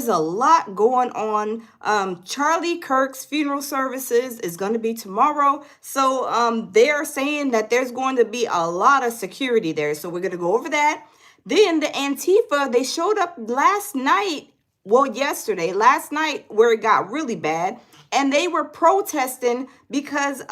is a lot going on. Charlie Kirk's funeral services is going to be tomorrow. So they are saying that there's going to be a lot of security there. So we're going to go over that. Then the Antifa, they showed up last night, well, yesterday, last night, where it got really bad. And they were protesting because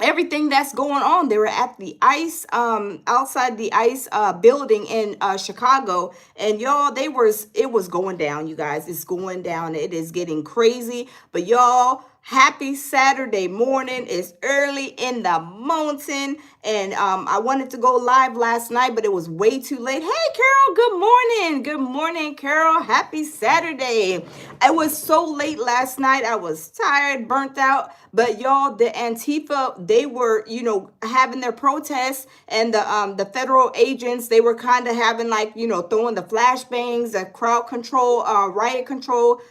everything that's going on. They were at the ICE, outside the ICE building in Chicago, and y'all, it was going down, you guys. It's going down. It is getting crazy. But y'all, happy Saturday morning. It's early in the mountain, and I wanted to go live last night, but it was way too late. Hey, Carol, good morning. Good morning, Carol. Happy Saturday. It was so late last night. I was tired, burnt out. But y'all, the Antifa, they were, having their protests, and the federal agents, they were kind of having, like, throwing the flashbangs, the crowd control, riot control,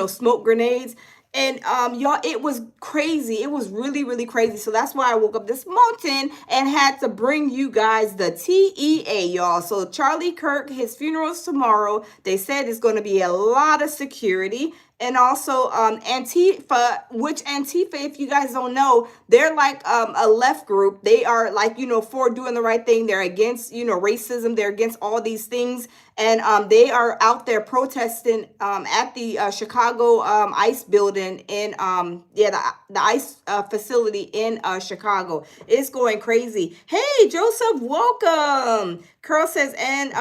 smoke grenades. And y'all, it was crazy. It was really, really crazy. So that's why I woke up this morning and had to bring you guys the TEA, y'all. So Charlie Kirk, his funeral's tomorrow. They said it's going to be a lot of security. And also Antifa, which Antifa, if you guys don't know, they're like a left group. They are like, for doing the right thing. They're against, racism. They're against all these things. And they are out there protesting at the Chicago ICE building in, the ICE facility in Chicago. It's going crazy. Hey, Joseph, welcome. Carl says, and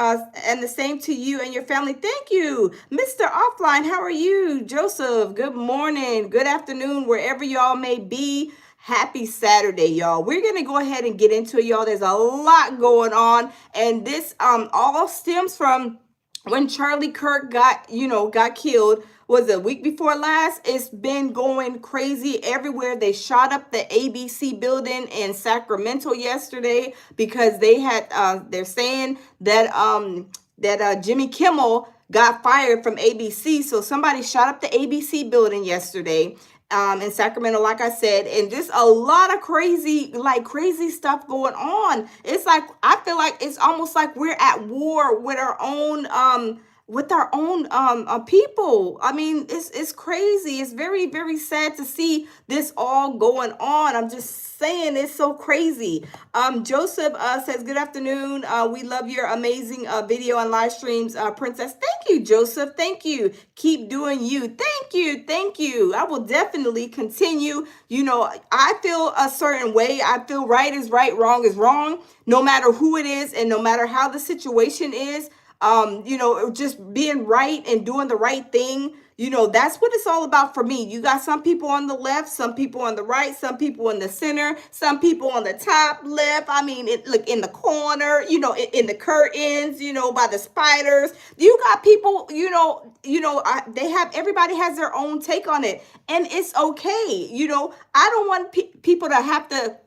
the same to you and your family. Thank you. Mr. Offline, how are you? Joseph, good morning, good afternoon, wherever y'all may be. Happy Saturday, y'all. We're going to go ahead and get into it, y'all. There's a lot going on, and this all stems from when Charlie Kirk got killed. Was a week before last. It's been going crazy everywhere. They shot up the ABC building in Sacramento yesterday because they had they're saying that Jimmy Kimmel got fired from ABC. So somebody shot up the ABC building yesterday in Sacramento, like I said, and just a lot of crazy stuff going on. It's like, I feel like it's almost like we're at war with our own people. I mean, it's crazy. It's very, very sad to see this all going on. I'm just saying, it's so crazy. Joseph says, good afternoon. We love your amazing video and live streams, Princess. Thank you, Joseph. Thank you. Keep doing you. Thank you. Thank you. I will definitely continue. I feel a certain way. I feel right is right, wrong is wrong, no matter who it is and no matter how the situation is. Just being right and doing the right thing. That's what it's all about for me. You got some people on the left, some people on the right, some people in the center, some people on the top left. I mean, look in the corner, in the curtains, by the spiders. You got people, everybody has their own take on it, and it's okay. I don't want people to have to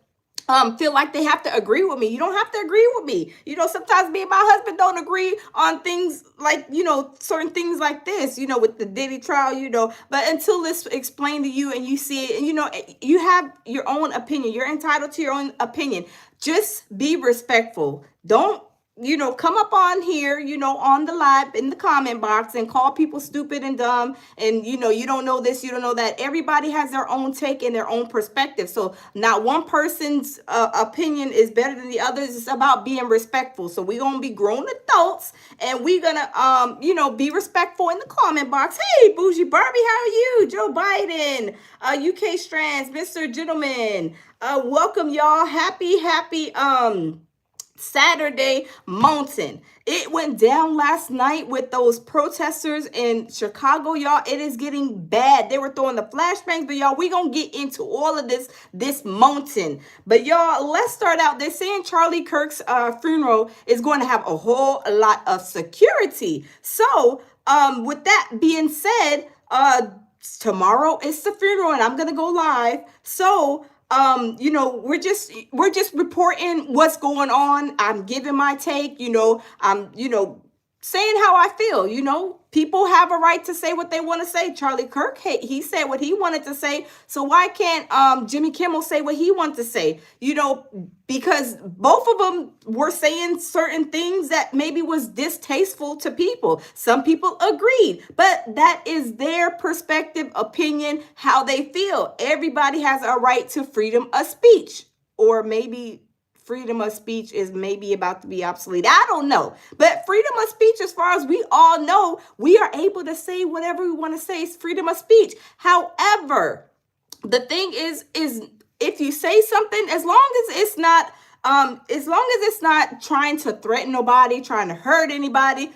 feel like they have to agree with me. You don't have to agree with me. Sometimes me and my husband don't agree on things like, certain things like this, with the Diddy trial, but until it's explained to you and you see it, and, you have your own opinion. You're entitled to your own opinion. Just be respectful. Don't, come up on here, on the live in the comment box and call people stupid and dumb. And, you don't know this, you don't know that. Everybody has their own take and their own perspective. So not one person's opinion is better than the others. It's about being respectful. So we're going to be grown adults and we're going to, be respectful in the comment box. Hey, Bougie Barbie, how are you? Joe Biden, UK Strands, Mr. Gentleman. Welcome, y'all. Happy, Saturday mountain. It went down last night with those protesters in Chicago, y'all. It is getting bad. They were throwing the flashbangs, but y'all, we gonna get into all of this mountain. But y'all, let's start out. They're saying Charlie Kirk's funeral is going to have a whole lot of security. So with that being said, tomorrow is the funeral and I'm gonna go live. So we're just reporting what's going on. I'm giving my take, I'm, saying how I feel. People have a right to say what they want to say. Charlie Kirk, hey, he said what he wanted to say. So why can't Jimmy Kimmel say what he wanted to say? Because both of them were saying certain things that maybe was distasteful to people. Some people agreed, but that is their perspective, opinion, how they feel. Everybody has a right to freedom of speech, or maybe freedom of speech is maybe about to be obsolete. I don't know. But freedom of speech, as far as we all know, we are able to say whatever we want to say. It's freedom of speech. However, the thing is if you say something, as long as it's not trying to threaten nobody, trying to hurt anybody,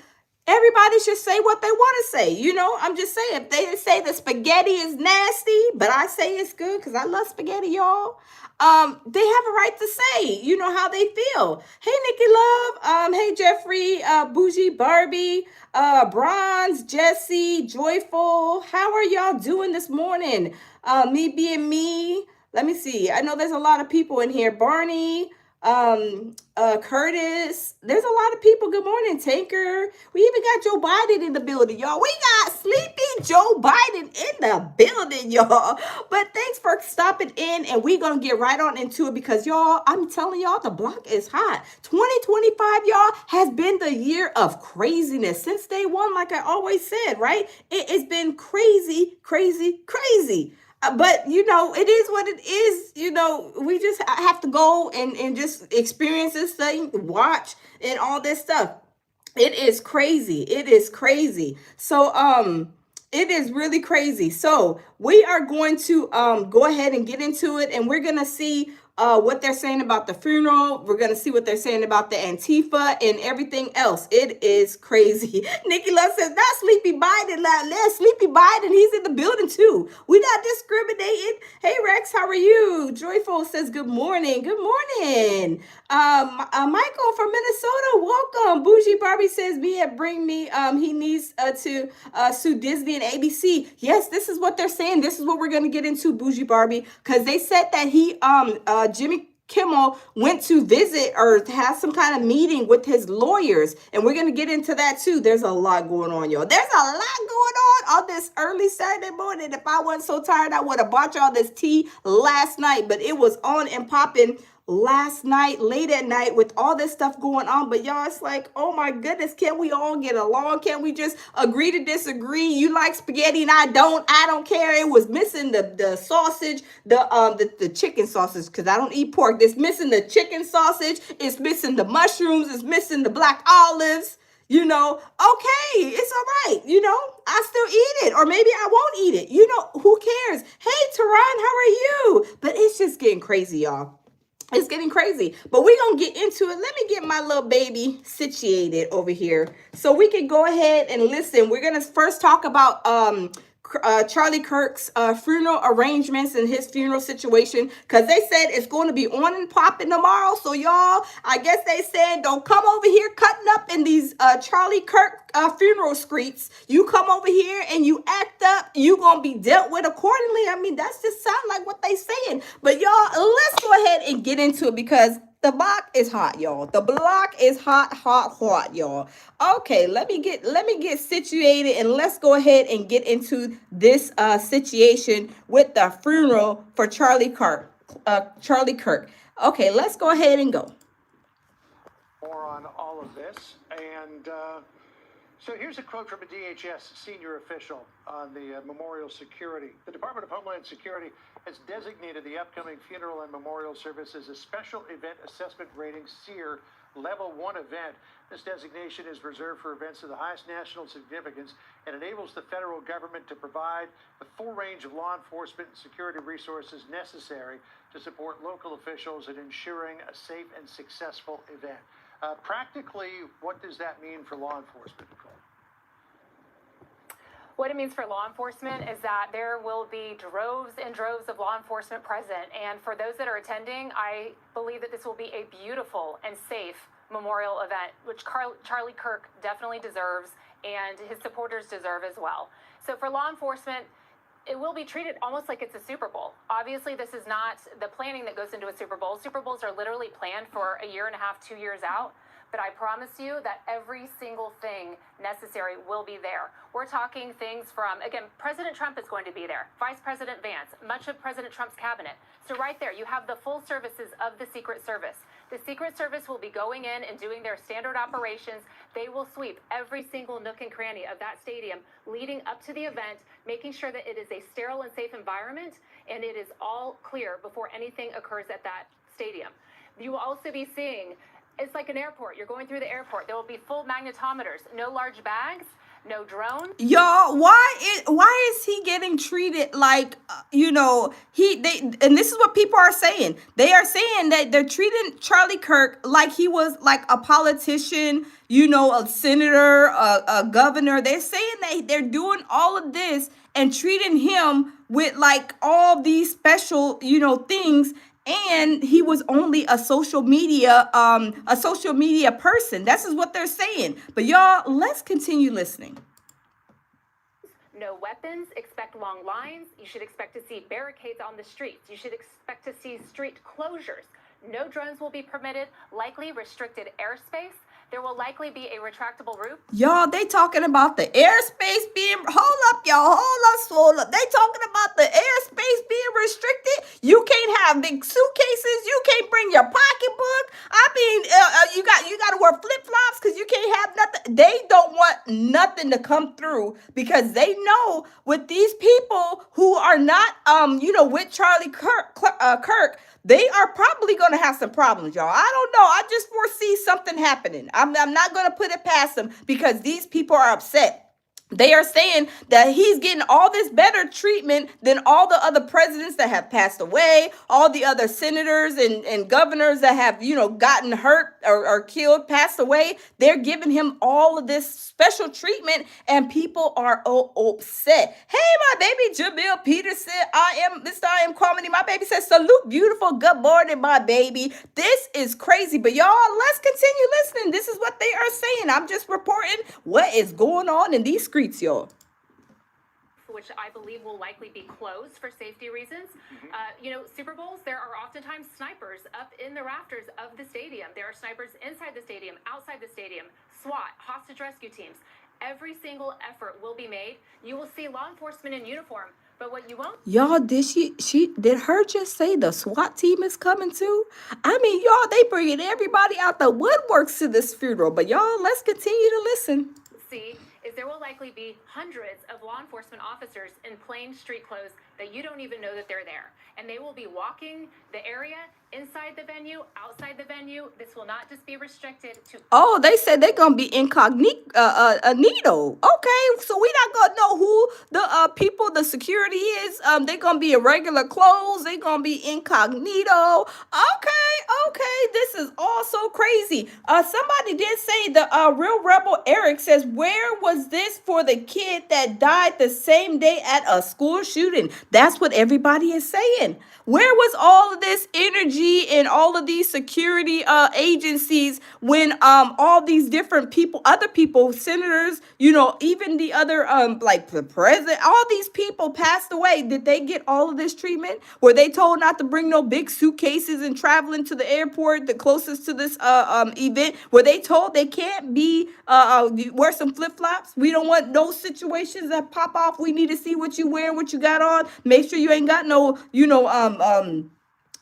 everybody should say what they want to say. I'm just saying, if they say the spaghetti is nasty, but I say it's good because I love spaghetti, y'all. They have a right to say, how they feel. Hey, Nikki Love. Hey, Jeffrey, Bougie Barbie, Bronze, Jesse, Joyful. How are y'all doing this morning? Me being me. Let me see. I know there's a lot of people in here. Barney, Curtis. There's a lot of people. Good morning, Tanker. We even got Joe Biden in the building, y'all. We got sleepy Joe Biden in the building, y'all. But thanks for stopping in, and we're gonna get right on into it because, y'all, I'm telling y'all, the block is hot. 2025, y'all, has been the year of craziness since day one, like I always said, right? It's been crazy, crazy, crazy. But it is what it is. We just have to go and just experience this thing, watch, and all this stuff. It is crazy. It is crazy. So it is really crazy. So we are going to go ahead and get into it, and we're gonna see what they're saying about the funeral. We're gonna see what they're saying about the Antifa and everything else. It is crazy. Nikki Love says, not Sleepy Biden, let Sleepy Biden. He's in the building too. We're not discriminating. Hey Rex, how are you? Joyful says good morning. Good morning. Michael from Minnesota, welcome. Bougie Barbie says, bring me. He needs to sue Disney and ABC. Yes, this is what they're saying. This is what we're gonna get into, Bougie Barbie, because they said that Jimmy Kimmel went to visit or have some kind of meeting with his lawyers, and we're gonna get into that too. There's a lot going on, y'all. There's a lot going on this early Saturday morning. If I wasn't so tired, I would have bought y'all this tea last night, but it was on and popping last night, late at night, with all this stuff going on. But y'all, it's like, oh my goodness, can we all get along? Can we just agree to disagree? You like spaghetti and I don't care. It was missing the sausage, the chicken sausage, because I don't eat pork. It's missing the chicken sausage, it's missing the mushrooms, it's missing the black olives. Okay, it's all right. I still eat it, or maybe I won't eat it. Who cares? Hey, Tehran, how are you? But it's just getting crazy, y'all. It's getting crazy, but we're going to get into it. Let me get my little baby situated over here so we can go ahead and listen. We're going to first talk about Charlie Kirk's funeral arrangements and his funeral situation, because they said it's going to be on and popping tomorrow. So y'all, I guess they said, don't come over here cutting up in these Charlie Kirk funeral streets. You come over here and you act up, you gonna be dealt with accordingly. I mean, that's just sound like what they saying. But y'all, let's go ahead and get into it, because the block is hot, y'all. The block is hot, hot, hot, y'all. Okay, let me get situated, and let's go ahead and get into this situation with the funeral for Charlie Kirk. Okay, let's go ahead and go. More on all of this, and so here's a quote from a DHS senior official on the memorial security. The Department of Homeland Security has designated the upcoming funeral and memorial service as a special event assessment rating SEER Level 1 event. This designation is reserved for events of the highest national significance and enables the federal government to provide the full range of law enforcement and security resources necessary to support local officials in ensuring a safe and successful event. Practically, what does that mean for law enforcement, Nicole? What it means for law enforcement is that there will be droves and droves of law enforcement present. And for those that are attending, I believe that this will be a beautiful and safe memorial event, which Charlie Kirk definitely deserves and his supporters deserve as well. So for law enforcement, it will be treated almost like it's a Super Bowl. Obviously, this is not the planning that goes into a Super Bowl. Super Bowls are literally planned for a year and a half, 2 years out. but I promise you that every single thing necessary will be there. We're talking things from, again, President Trump is going to be there, Vice President Vance, much of President Trump's cabinet. So right there, you have the full services of the Secret Service. The Secret Service will be going in and doing their standard operations. They will sweep every single nook and cranny of that stadium leading up to the event, making sure that it is a sterile and safe environment and it is all clear before anything occurs at that stadium. You will also be seeing, it's like an airport. You're going through the airport. There will be full magnetometers, no large bags, no drones. Y'all, why is he getting treated like and this is what people are saying. They are saying that they're treating Charlie Kirk like he was like a politician, a senator, a governor. They're saying that they're doing all of this and treating him with like all these special, things. And he was only a social media person. This is what they're saying. But y'all, let's continue listening. No weapons, expect long lines. You should expect to see barricades on the streets. You should expect to see street closures. No drones will be permitted, likely restricted airspace. There will likely be a retractable roof. Y'all, they talking about the airspace being, hold up, y'all, hold up. They talking about the airspace being restricted. You can't have big suitcases. You can't bring your pocketbook. I mean, you got to wear flip-flops because you can't have nothing. They don't want nothing to come through because they know with these people who are not, with Charlie Kirk, they are probably going to have some problems, y'all. I don't know. I just foresee something happening. I'm not going to put it past them because these people are upset. They are saying that he's getting all this better treatment than all the other presidents that have passed away, all the other senators and governors that have, gotten hurt or killed, passed away. They're giving him all of this special treatment and people are upset. Hey, my baby Jamil Peterson, I am Comedy. My baby says, salute, beautiful. Good morning, my baby. This is crazy. But y'all, let's continue listening. This is what they are saying. I'm just reporting what is going on in these streets, y'all. Which I believe will likely be closed for safety reasons. Super Bowls, there are oftentimes snipers up in the rafters of the stadium. There are snipers inside the stadium, outside the stadium, SWAT, hostage rescue teams. Every single effort will be made. You will see law enforcement in uniform, but what you won't. Y'all, did her just say the SWAT team is coming too? I mean, y'all, they bringing everybody out the woodworks to this funeral, but y'all, let's continue to listen. See is there will likely be hundreds of law enforcement officers in plain street clothes that you don't even know that they're there. And they will be walking the area inside the venue, outside the venue. This will not just be restricted to... Oh, they said they're going to be incognito. Okay, so we're not going to know who the the security is. They're going to be in regular clothes. They're going to be incognito. Okay, this is all so crazy. Somebody did say the Real Rebel Eric says, where was this for the kid that died the same day at a school shooting? That's what everybody is saying. Where was all of this energy and all of these security agencies when all these different people, other people, senators, even the other like the president, all these people passed away? Did they get all of this treatment? Were they told not to bring no big suitcases and traveling to the airport, the closest to this event? Were they told they can't be wear some flip-flops? We don't want those situations that pop off. We need to see what you wear, what you got on. Make sure you ain't got no,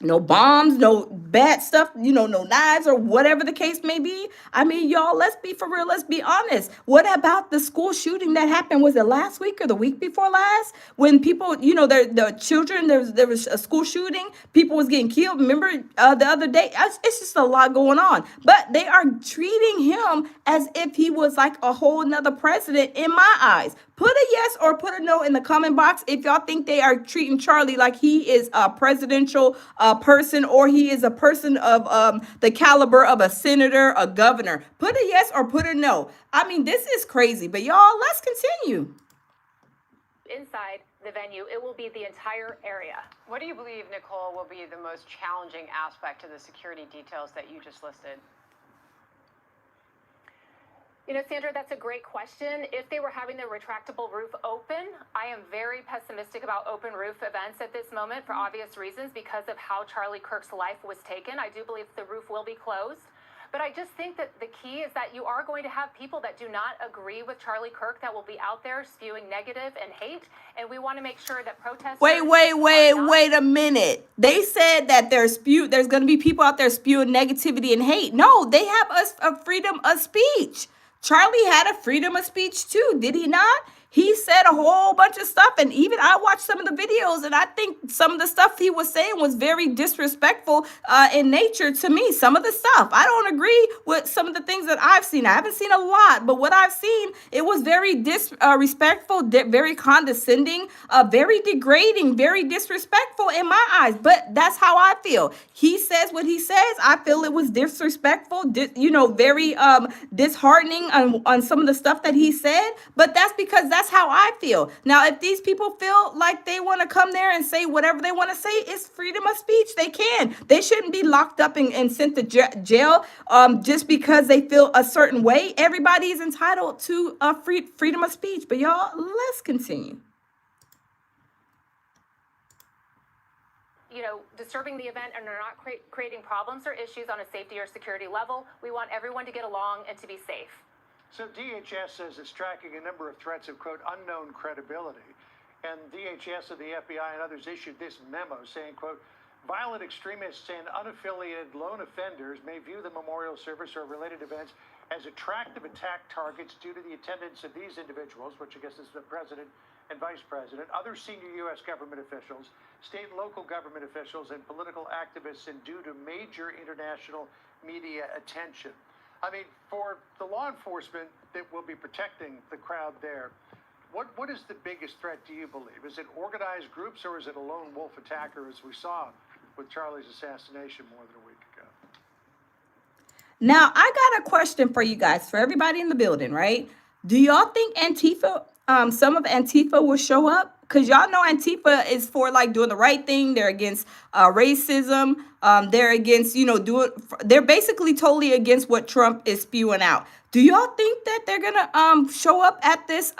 no bombs, no bad stuff, no knives or whatever the case may be. I mean, y'all, let's be for real. Let's be honest. What about the school shooting that happened? Was it last week or the week before last? When people, the children, there was a school shooting. People was getting killed. Remember the other day? It's just a lot going on. But they are treating him as if he was like a whole nother president in my eyes. Put a yes or put a no in the comment box if y'all think they are treating Charlie like he is a presidential person or he is a person of the caliber of a senator, a governor. Put a yes or put a no. I mean, this is crazy, but y'all, let's continue. Inside the venue, it will be the entire area. What do you believe, Nicole, will be the most challenging aspect to the security details that you just listed? Sandra, that's a great question. If they were having the retractable roof open, I am very pessimistic about open roof events at this moment for obvious reasons because of how Charlie Kirk's life was taken. I do believe the roof will be closed. But I just think that the key is that you are going to have people that do not agree with Charlie Kirk that will be out there spewing negative and hate. And we want to make sure that protesters... Wait a minute. They said that there's going to be people out there spewing negativity and hate. No, they have a freedom of speech. Charlie had a freedom of speech too, did he not? He said a whole bunch of stuff, and even I watched some of the videos, and I think some of the stuff he was saying was very disrespectful in nature to me. Some of the stuff, I don't agree with some of the things that I've seen. I haven't seen a lot, but what I've seen, it was very disrespectful, very condescending, very degrading, very disrespectful in my eyes. But that's how I feel. He says what he says. I feel it was disrespectful, very disheartening on some of the stuff that he said. But that's because that's how I feel. Now, if these people feel like they want to come there and say whatever they want to say, it's freedom of speech. They can. They shouldn't be locked up and sent to jail just because they feel a certain way. Everybody is entitled to freedom of speech. But y'all, let's continue. Disturbing the event and are not creating problems or issues on a safety or security level. We want everyone to get along and to be safe. So DHS says it's tracking a number of threats of, quote, unknown credibility. And DHS and the FBI and others issued this memo saying, quote, violent extremists and unaffiliated lone offenders may view the memorial service or related events as attractive attack targets due to the attendance of these individuals, which I guess is the president and vice president, other senior U.S. government officials, state and local government officials, and political activists, and due to major international media attention. I mean, for the law enforcement that will be protecting the crowd there, what is the biggest threat, do you believe? Is it organized groups, or is it a lone wolf attacker, as we saw with Charlie's assassination more than a week ago? Now, I got a question for you guys, for everybody in the building, right? Do y'all think Antifa, some of Antifa will show up? Because y'all know Antifa is for doing the right thing. They're against racism. They're against, they're basically totally against what Trump is spewing out. Do y'all think that they're gonna show up at this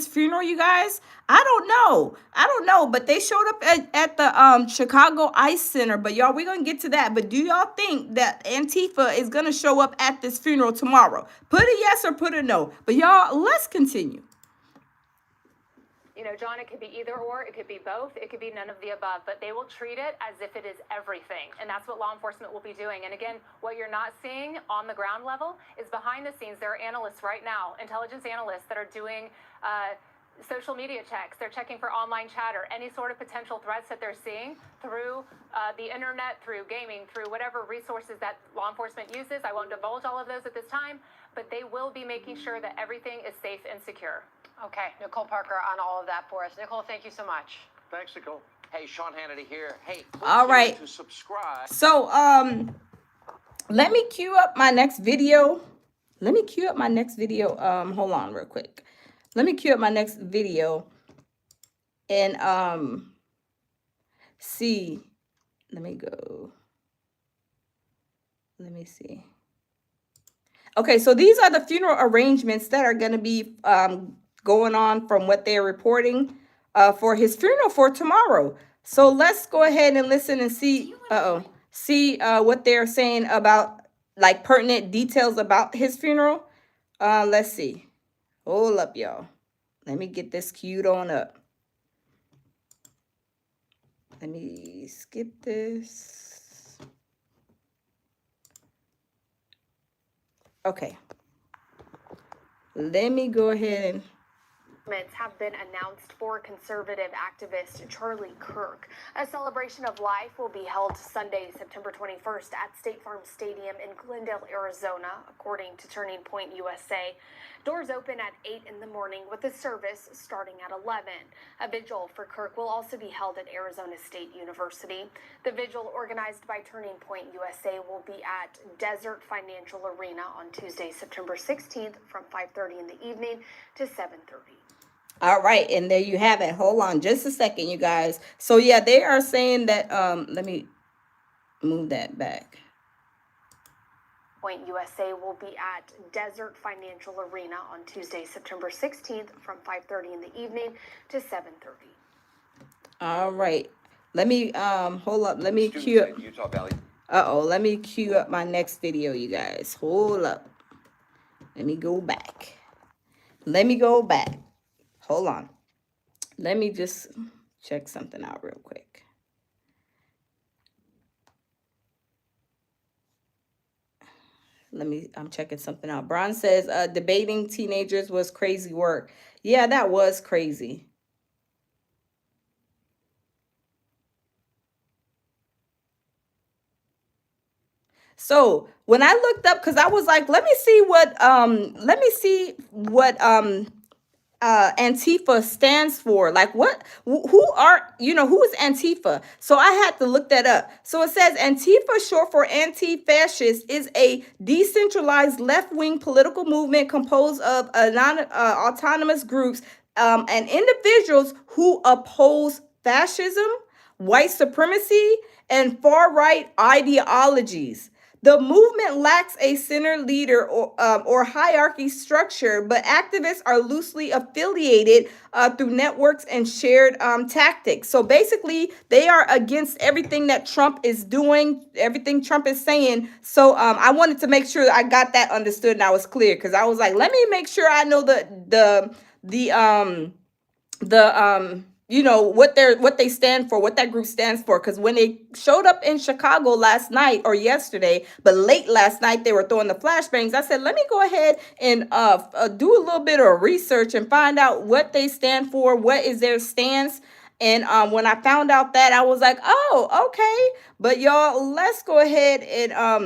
funeral, you guys? I don't know, but they showed up at the Chicago Ice Center. But y'all, we're gonna get to that. But do y'all think that Antifa is gonna show up at this funeral tomorrow? Put a yes or put a no. But y'all, let's continue. John, it could be either or, it could be both, it could be none of the above, but they will treat it as if it is everything. And that's what law enforcement will be doing. And again, what you're not seeing on the ground level is behind the scenes. There are analysts right now, intelligence analysts that are doing social media checks. They're checking for online chatter, any sort of potential threats that they're seeing through the internet, through gaming, through whatever resources that law enforcement uses. I won't divulge all of those at this time, but they will be making sure that everything is safe and secure. Okay, Nicole Parker on all of that for us. Nicole, thank you so much. Thanks, Nicole. Hey, Sean Hannity here. Hey, all right. To subscribe. So, let me queue up my next video. Hold on real quick. Let me queue up my next video and see. Let me see. Okay, so these are the funeral arrangements that are going to be going on from what they're reporting for his funeral for tomorrow. So let's go ahead and listen and see what they're saying about pertinent details about his funeral. Let's see. Hold up, y'all. Let me get this queued on up. Let me skip this. Okay. Let me go ahead and have been announced for conservative activist Charlie Kirk. A celebration of life will be held Sunday, September 21st at State Farm Stadium in Glendale, Arizona, according to Turning Point USA. Doors open at 8 in the morning with the service starting at 11. A vigil for Kirk will also be held at Arizona State University. The vigil, organized by Turning Point USA, will be at Desert Financial Arena on Tuesday, September 16th from 5:30 in the evening to 7:30. All right, and there you have it. Hold on just a second, you guys. So yeah, they are saying that let me move that back. Point USA will be at Desert Financial Arena on Tuesday, September 16th from 5:30 in the evening to 7:30. All right. Let me hold up. Let me queue up. Utah Valley. Uh-oh, let me queue up my next video, you guys. Hold up. Let me go back. Hold on. Let me just check something out real quick. I'm checking something out. Bron says, debating teenagers was crazy work. Yeah, that was crazy. So when I looked up, because I was like, let me see what Antifa stands for. Like who is Antifa? So I had to look that up. So it says Antifa, short for anti-fascist, is a decentralized left-wing political movement composed of autonomous groups and individuals who oppose fascism, white supremacy, and far-right ideologies. The movement lacks a center leader or hierarchy structure, but activists are loosely affiliated through networks and shared tactics. So basically, they are against everything that Trump is doing, everything Trump is saying. So I wanted to make sure I got that understood and I was clear, because I was like, let me make sure I know what they stand for, what that group stands for. Because when they showed up in Chicago last night or yesterday, but late last night, they were throwing the flashbangs. I said, let me go ahead and do a little bit of research and find out what they stand for, what is their stance. And when I found out that, I was like, oh, okay. But y'all, let's go ahead and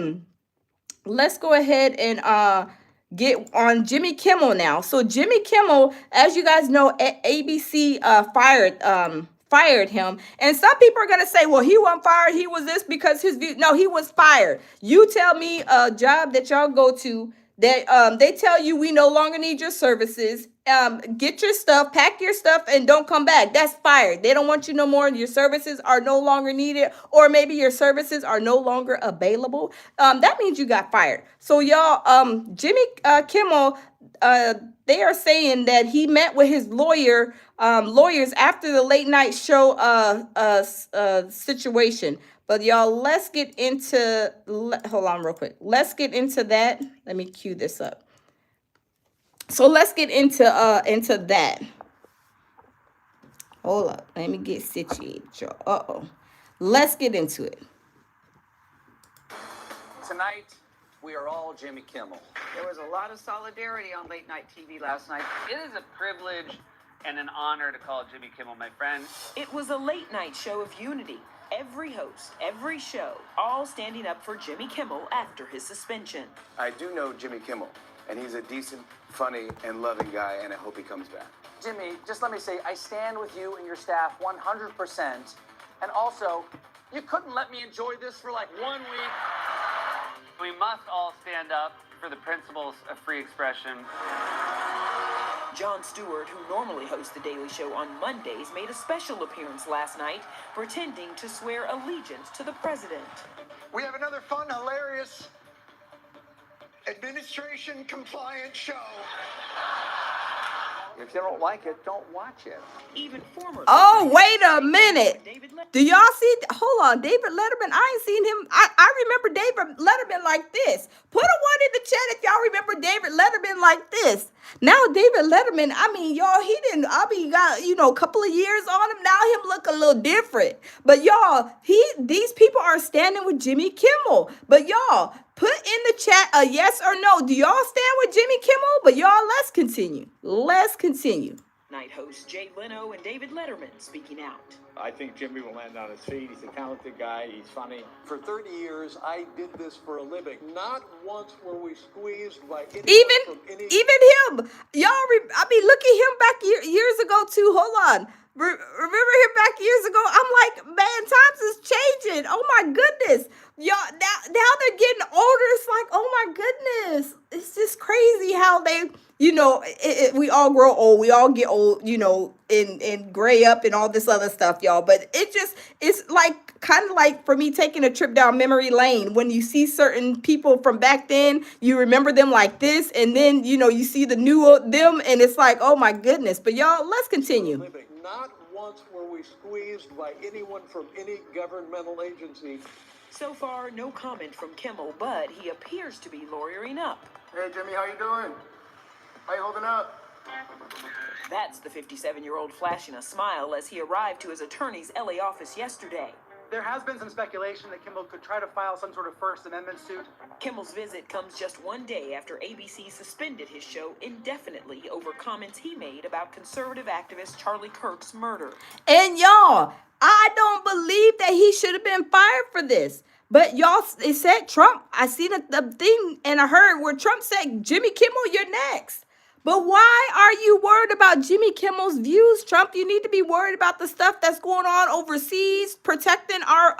get on Jimmy Kimmel now. So Jimmy Kimmel, as you guys know, ABC fired him. And some people are going to say, well, he wasn't fired. He was this because his view. No, he was fired. You tell me a job that y'all go to that they tell you we no longer need your services. Get your stuff, pack your stuff, and don't come back. That's fired. They don't want you no more. Your services are no longer needed, or maybe your services are no longer available. That means you got fired. So y'all, Jimmy Kimmel, they are saying that he met with his lawyers after the late night show situation. But y'all, let's get into, hold on real quick. Let's get into that. Let me cue this up. So let's get into that. Hold up. Let me get situated, y'all. Uh-oh. Let's get into it. Tonight, we are all Jimmy Kimmel. There was a lot of solidarity on late night TV last night. It is a privilege and an honor to call Jimmy Kimmel my friend. It was a late night show of unity. Every host, every show, all standing up for Jimmy Kimmel after his suspension. I do know Jimmy Kimmel, and he's a decent, funny, and loving guy, and I hope he comes back. Jimmy, just let me say, I stand with you and your staff 100%. And also, you couldn't let me enjoy this for like 1 week. We must all stand up for the principles of free expression. Jon Stewart, who normally hosts The Daily Show on Mondays, made a special appearance last night, pretending to swear allegiance to the president. We have another fun, hilarious, administration-compliant show. If you don't like it, don't watch it. Even former... Oh, wait a minute. Do y'all see? Hold on. David Letterman. I ain't seen him. I remember David Letterman like this. Put a one in the chat if y'all remember David Letterman like this. Now, David Letterman, I mean, y'all, got, a couple of years on him. Now him look a little different. But y'all, these people are standing with Jimmy Kimmel. But y'all, put in the chat a yes or no. Do y'all stand with Jimmy Kimmel? But y'all, let's continue. Night hosts Jay Leno and David Letterman speaking out. I think Jimmy will land on his feet. He's a talented guy. He's funny. For 30 years, I did this for a living. Not once were we squeezed by anyone from any... Even him. Y'all, look at him back years ago too. Hold on. Remember him back years ago? I'm like, man, times is changing. Oh my goodness. Y'all, now they're getting older. It's like, oh my goodness. It's just crazy how they, we all grow old. We all get old, and gray up and all this other stuff, y'all. But it's like, kind of like for me taking a trip down memory lane. When you see certain people from back then, you remember them like this. And then, you see the new them and it's like, oh my goodness. But y'all, let's continue. Not once were we squeezed by anyone from any governmental agency So far, no comment from Kimmel, but he appears to be lawyering up. Hey, Jimmy, how you doing? How you holding up? That's the 57-year-old flashing a smile as he arrived to his attorney's LA office yesterday. There has been some speculation that Kimmel could try to file some sort of First Amendment suit. Kimmel's visit comes just one day after ABC suspended his show indefinitely over comments he made about conservative activist Charlie Kirk's murder. And y'all, I don't believe that he should have been fired for this. But y'all, it said Trump. I seen the thing and I heard where Trump said, Jimmy Kimmel, you're next. But why are you worried about Jimmy Kimmel's views, Trump? You need to be worried about the stuff that's going on overseas, protecting our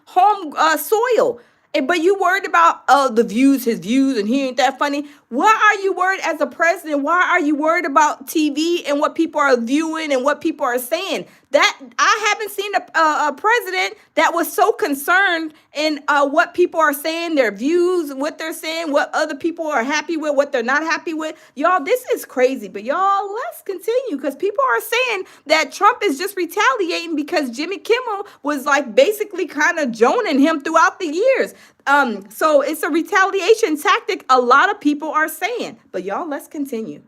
home soil. But you worried about the views, his views, and he ain't that funny. Why are you worried as a president? Why are you worried about TV and what people are viewing and what people are saying? That I haven't seen a president that was so concerned in what people are saying, their views, what they're saying, what other people are happy with, what they're not happy with. Y'all, this is crazy. But y'all, let's continue because people are saying that Trump is just retaliating because Jimmy Kimmel was like basically kind of joning him throughout the years. So it's a retaliation tactic. A lot of people are saying, but y'all, let's continue.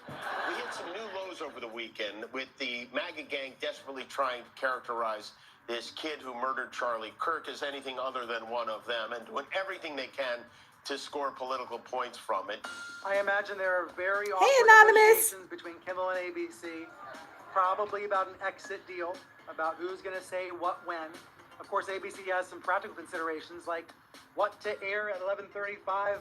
We hit some new lows over the weekend with the MAGA gang desperately trying to characterize this kid who murdered Charlie Kirk as anything other than one of them and doing everything they can to score political points from it. I imagine there are very awkward Anonymous. negotiations between Kimmel and ABC, probably about an exit deal, about who's going to say what when. Of course, ABC has some practical considerations like what to air at 11:35.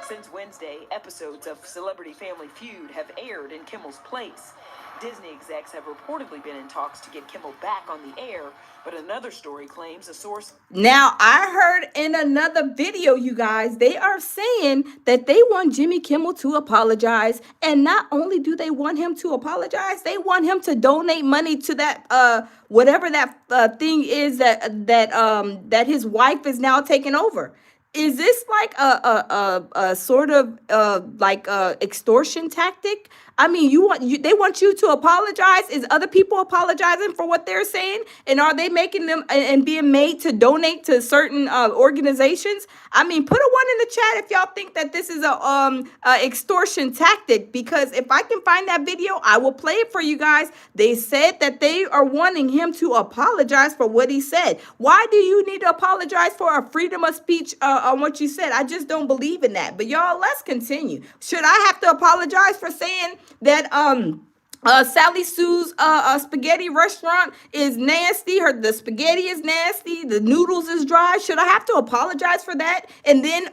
Since Wednesday, episodes of Celebrity Family Feud have aired in Kimmel's place. Disney execs have reportedly been in talks to get Kimmel back on the air, but another story claims a source. Now, I heard in another video, you guys, they are saying that they want Jimmy Kimmel to apologize. And not only do they want him to apologize, they want him to donate money to that whatever that thing is that his wife is now taking over. Is this like a sort of extortion tactic? I mean, they want you to apologize. Is other people apologizing for what they're saying? And are they making them and being made to donate to certain organizations? I mean, put a 1 in the chat if y'all think that this is a extortion tactic, because if I can find that video, I will play it for you guys. They said that they are wanting him to apologize for what he said. Why do you need to apologize for a freedom of speech on what you said? I just don't believe in that. But y'all, let's continue. Should I have to apologize for saying that Sally Sue's spaghetti restaurant is nasty? The spaghetti is nasty. The noodles is dry. Should I have to apologize for that and then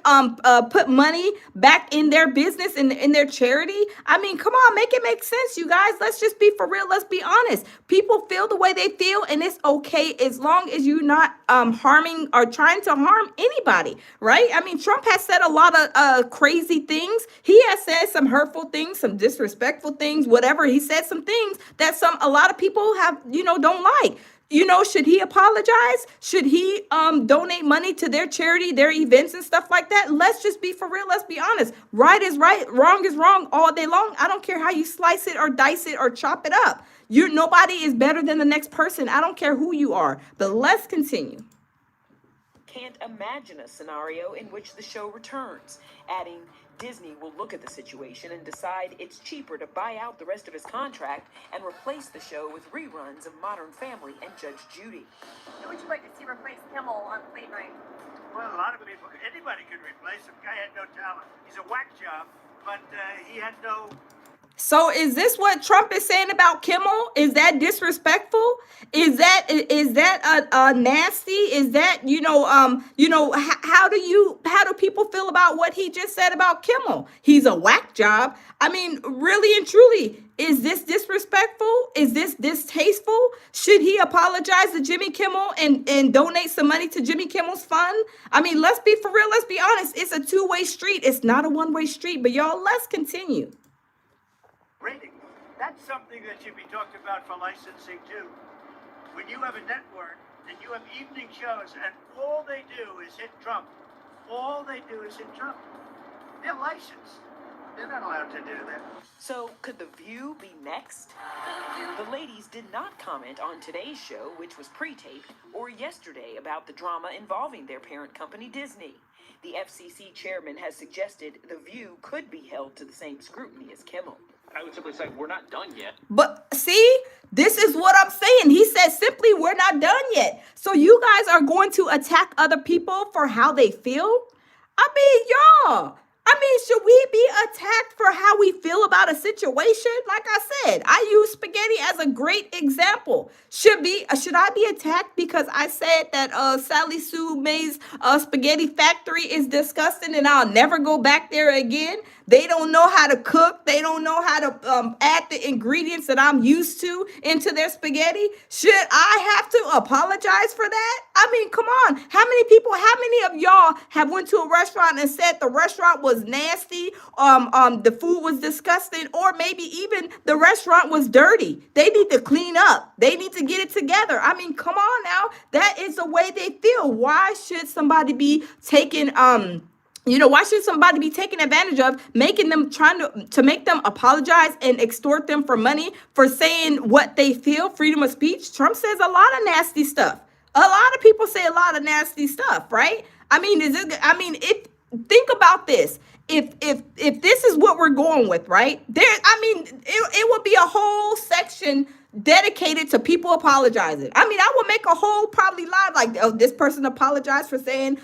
put money back in their business and in their charity? I mean, come on, make it make sense, you guys. Let's just be for real. Let's be honest. People feel the way they feel, and it's okay as long as you're not harming or trying to harm anybody, right? I mean, Trump has said a lot of crazy things. He has said some hurtful things, some disrespectful things, whatever. He said some things that a lot of people have, don't like. Should he apologize? Should he donate money to their charity, their events and stuff like that? Let's just be for real. Let's be honest. Right is right. Wrong is wrong all day long. I don't care how you slice it or dice it or chop it up. Nobody is better than the next person. I don't care who you are. But let's continue. Can't imagine a scenario in which the show returns, adding, Disney will look at the situation and decide it's cheaper to buy out the rest of his contract and replace the show with reruns of Modern Family and Judge Judy. Who would you like to see replace Kimmel on late night? Well, a lot of people, anybody could replace him. Guy had no talent. He's a whack job, but he had no. So is this what Trump is saying about Kimmel? Is that disrespectful? Is that nasty? Is that how do people feel about what he just said about Kimmel? He's a whack job. I mean, really and truly, is this disrespectful? Is this distasteful? Should he apologize to Jimmy Kimmel and donate some money to Jimmy Kimmel's fund? I mean, let's be for real. Let's be honest. It's a two-way street. It's not a one-way street. But y'all, let's continue. Rating. That's something that should be talked about for licensing too. When you have a network and you have evening shows and all they do is hit Trump, they're licensed. They're not allowed to do that. So, could The View be next? The ladies did not comment on today's show, which was pre-taped, or yesterday about the drama involving their parent company, Disney. The FCC chairman has suggested The View could be held to the same scrutiny as Kimmel. I would simply say we're not done yet. But see, this is what I'm saying. He said simply, we're not done yet. So you guys are going to attack other people for how they feel? I mean, y'all. I mean, should we be attacked for how we feel about a situation? Like I said, I use spaghetti as a great example. Should I be attacked because I said that Sally Sue May's spaghetti factory is disgusting and I'll never go back there again? They don't know how to cook. They don't know how to add the ingredients that I'm used to into their spaghetti. Should I have to apologize for that? I mean, come on. How many of y'all have went to a restaurant and said the restaurant was nasty, the food was disgusting, or maybe even the restaurant was dirty? They need to clean up. They need to get it together. I mean, come on now. That is the way they feel. Why should somebody be taking why should somebody be taken advantage of, making them, trying to make them apologize and extort them for money for saying what they feel? Freedom of speech. Trump says a lot of nasty stuff. A lot of people say a lot of nasty stuff, right? I mean, think about this. If this is what we're going with, right? It would be a whole section dedicated to people apologizing. I mean, I would make a whole probably live like, oh, this person apologized for saying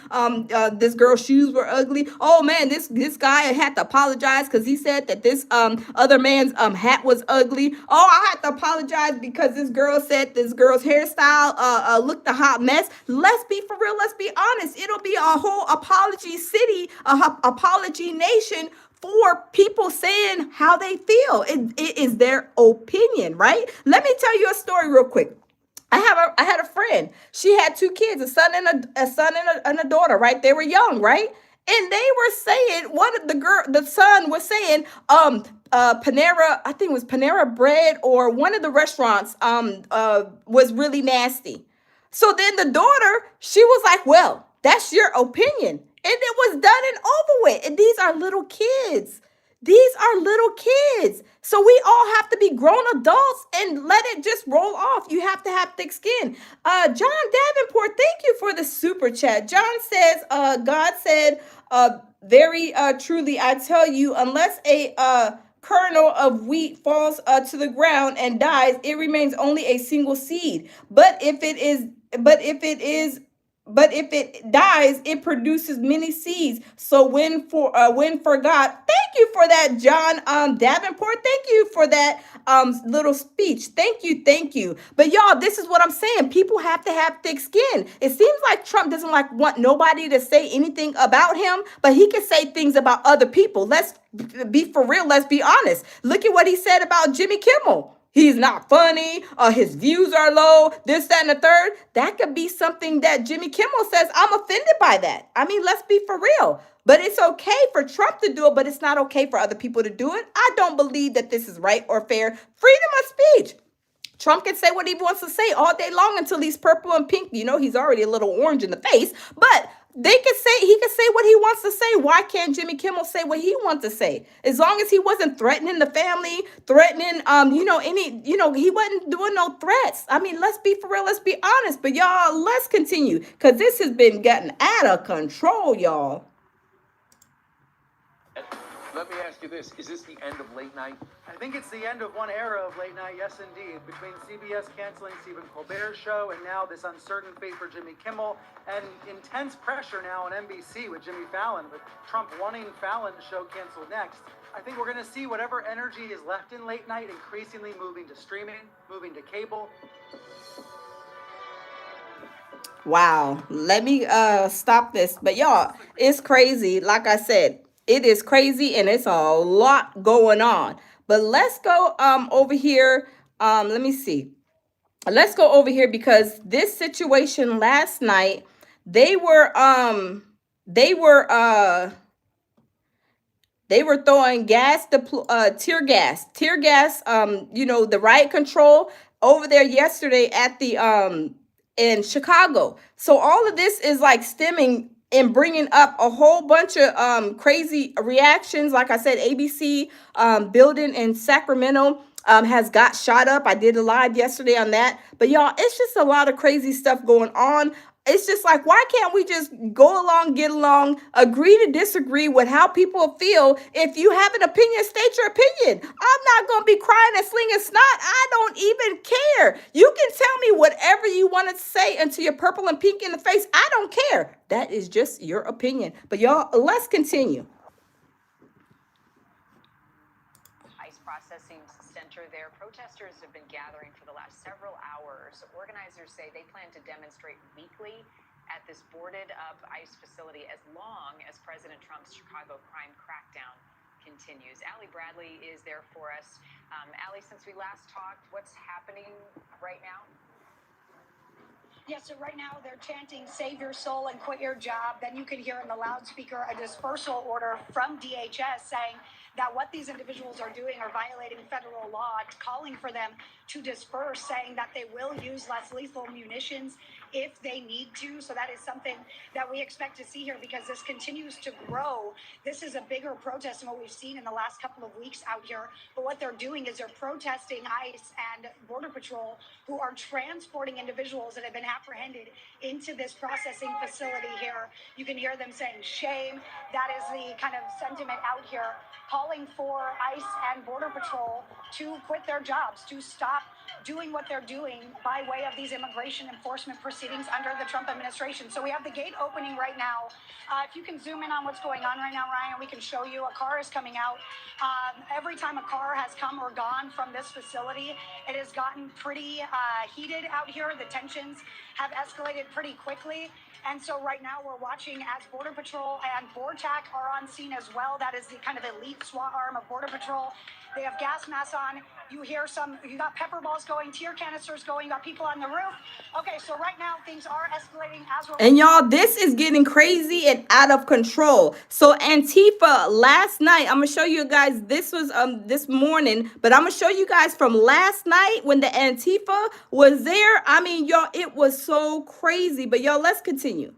this girl's shoes were ugly. Oh man, this guy had to apologize because he said that this other man's hat was ugly. Oh, I had to apologize because this girl said this girl's hairstyle looked a hot mess. Let's be for real. Let's be honest. It'll be a whole apology city, apology nation for people saying how they feel. It is their opinion, right? Let me tell you a story real quick. I had a friend. She had two kids, a son and a daughter, right? They were young, right? And they were saying, the son was saying, Panera, I think it was Panera Bread or one of the restaurants was really nasty. So then the daughter, she was like, well, that's your opinion. And it was done and over with. And these are little kids. These are little kids. So we all have to be grown adults and let it just roll off. You have to have thick skin. John Davenport, thank you for the super chat. John says, God said, very truly, I tell you, unless a kernel of wheat falls to the ground and dies, it remains only a single seed. But if it dies, it produces many seeds. So when for God, thank you for that, John Davenport. Thank you for that little speech. Thank you. But y'all, this is what I'm saying. People have to have thick skin. It seems like Trump doesn't want nobody to say anything about him, but he can say things about other people. Let's be for real. Let's be honest. Look at what he said about Jimmy Kimmel. He's not funny, his views are low, this, that, and the third. That could be something that Jimmy Kimmel says, I'm offended by that. I mean, let's be for real. But it's okay for Trump to do it, but it's not okay for other people to do it. I don't believe that this is right or fair. Freedom of speech. Trump can say what he wants to say all day long until he's purple and pink. You know, he's already a little orange in the face, but he can say what he wants to say. Why can't Jimmy Kimmel say what he wants to say? As long as he wasn't threatening the family, he wasn't doing no threats. I mean, let's be for real. Let's be honest. But y'all, let's continue because this has been getting out of control, y'all. Let me ask you this. Is this the end of late night? I think it's the end of one era of late night, yes indeed. Between CBS canceling Stephen Colbert's show and now this uncertain fate for Jimmy Kimmel and intense pressure now on NBC with Jimmy Fallon, with Trump wanting Fallon's show canceled next. I think we're going to see whatever energy is left in late night increasingly moving to streaming, moving to cable. Wow. Let me stop this. But y'all, it's crazy. Like I said, it is crazy and it's a lot going on. But let's go over here. Let me see. Let's go over here because this situation last night, they were throwing tear gas, the riot control over there yesterday at the in Chicago. So all of this is like stemming and bringing up a whole bunch of crazy reactions. Like I said, ABC building in Sacramento has got shot up. I did a live yesterday on that. But y'all, it's just a lot of crazy stuff going on. It's just like, why can't we just go along, get along, agree to disagree with how people feel? If you have an opinion, state your opinion. I'm not going to be crying and slinging snot. I don't even care. You can tell me whatever you want to say until you're purple and pink in the face. I don't care. That is just your opinion. But y'all, let's continue. ICE processing center there. Protesters have been gathering for the last several hours. Organizers say they plan to demonstrate weekly at this boarded up ICE facility as long as President Trump's Chicago crime crackdown continues. Allie Bradley is there for us. Allie, since we last talked, what's happening right now? Yes, so right now they're chanting, save your soul and quit your job. Then you can hear in the loudspeaker a dispersal order from DHS saying that what these individuals are doing are violating federal law, calling for them to disperse, saying that they will use less lethal munitions if they need to. So that is something that we expect to see here because this continues to grow. This is a bigger protest than what we've seen in the last couple of weeks out here. But what they're doing is they're protesting ICE and Border Patrol, who are transporting individuals that have been apprehended into this processing facility here. You can hear them saying shame. That is the kind of sentiment out here, calling for ICE and Border Patrol to quit their jobs, to stop doing what they're doing by way of these immigration enforcement proceedings under the Trump administration. So we have the gate opening right now. If you can zoom in on what's going on right now, Ryan, we can show you a car is coming out. Every time a car has come or gone from this facility, it has gotten pretty heated out here. The tensions have escalated pretty quickly. And so right now we're watching as Border Patrol and BORTAC are on scene as well. That is the kind of elite SWAT arm of Border Patrol. They have gas masks on. You hear you got pepper balls going, tear canisters going, you got people on the roof. Okay, so right now things are escalating as we're... And y'all, this is getting crazy and out of control. So Antifa last night, I'm gonna show you guys, this was this morning, but I'm gonna show you guys from last night when the Antifa was there. I mean, y'all, it was so crazy. But y'all, let's continue.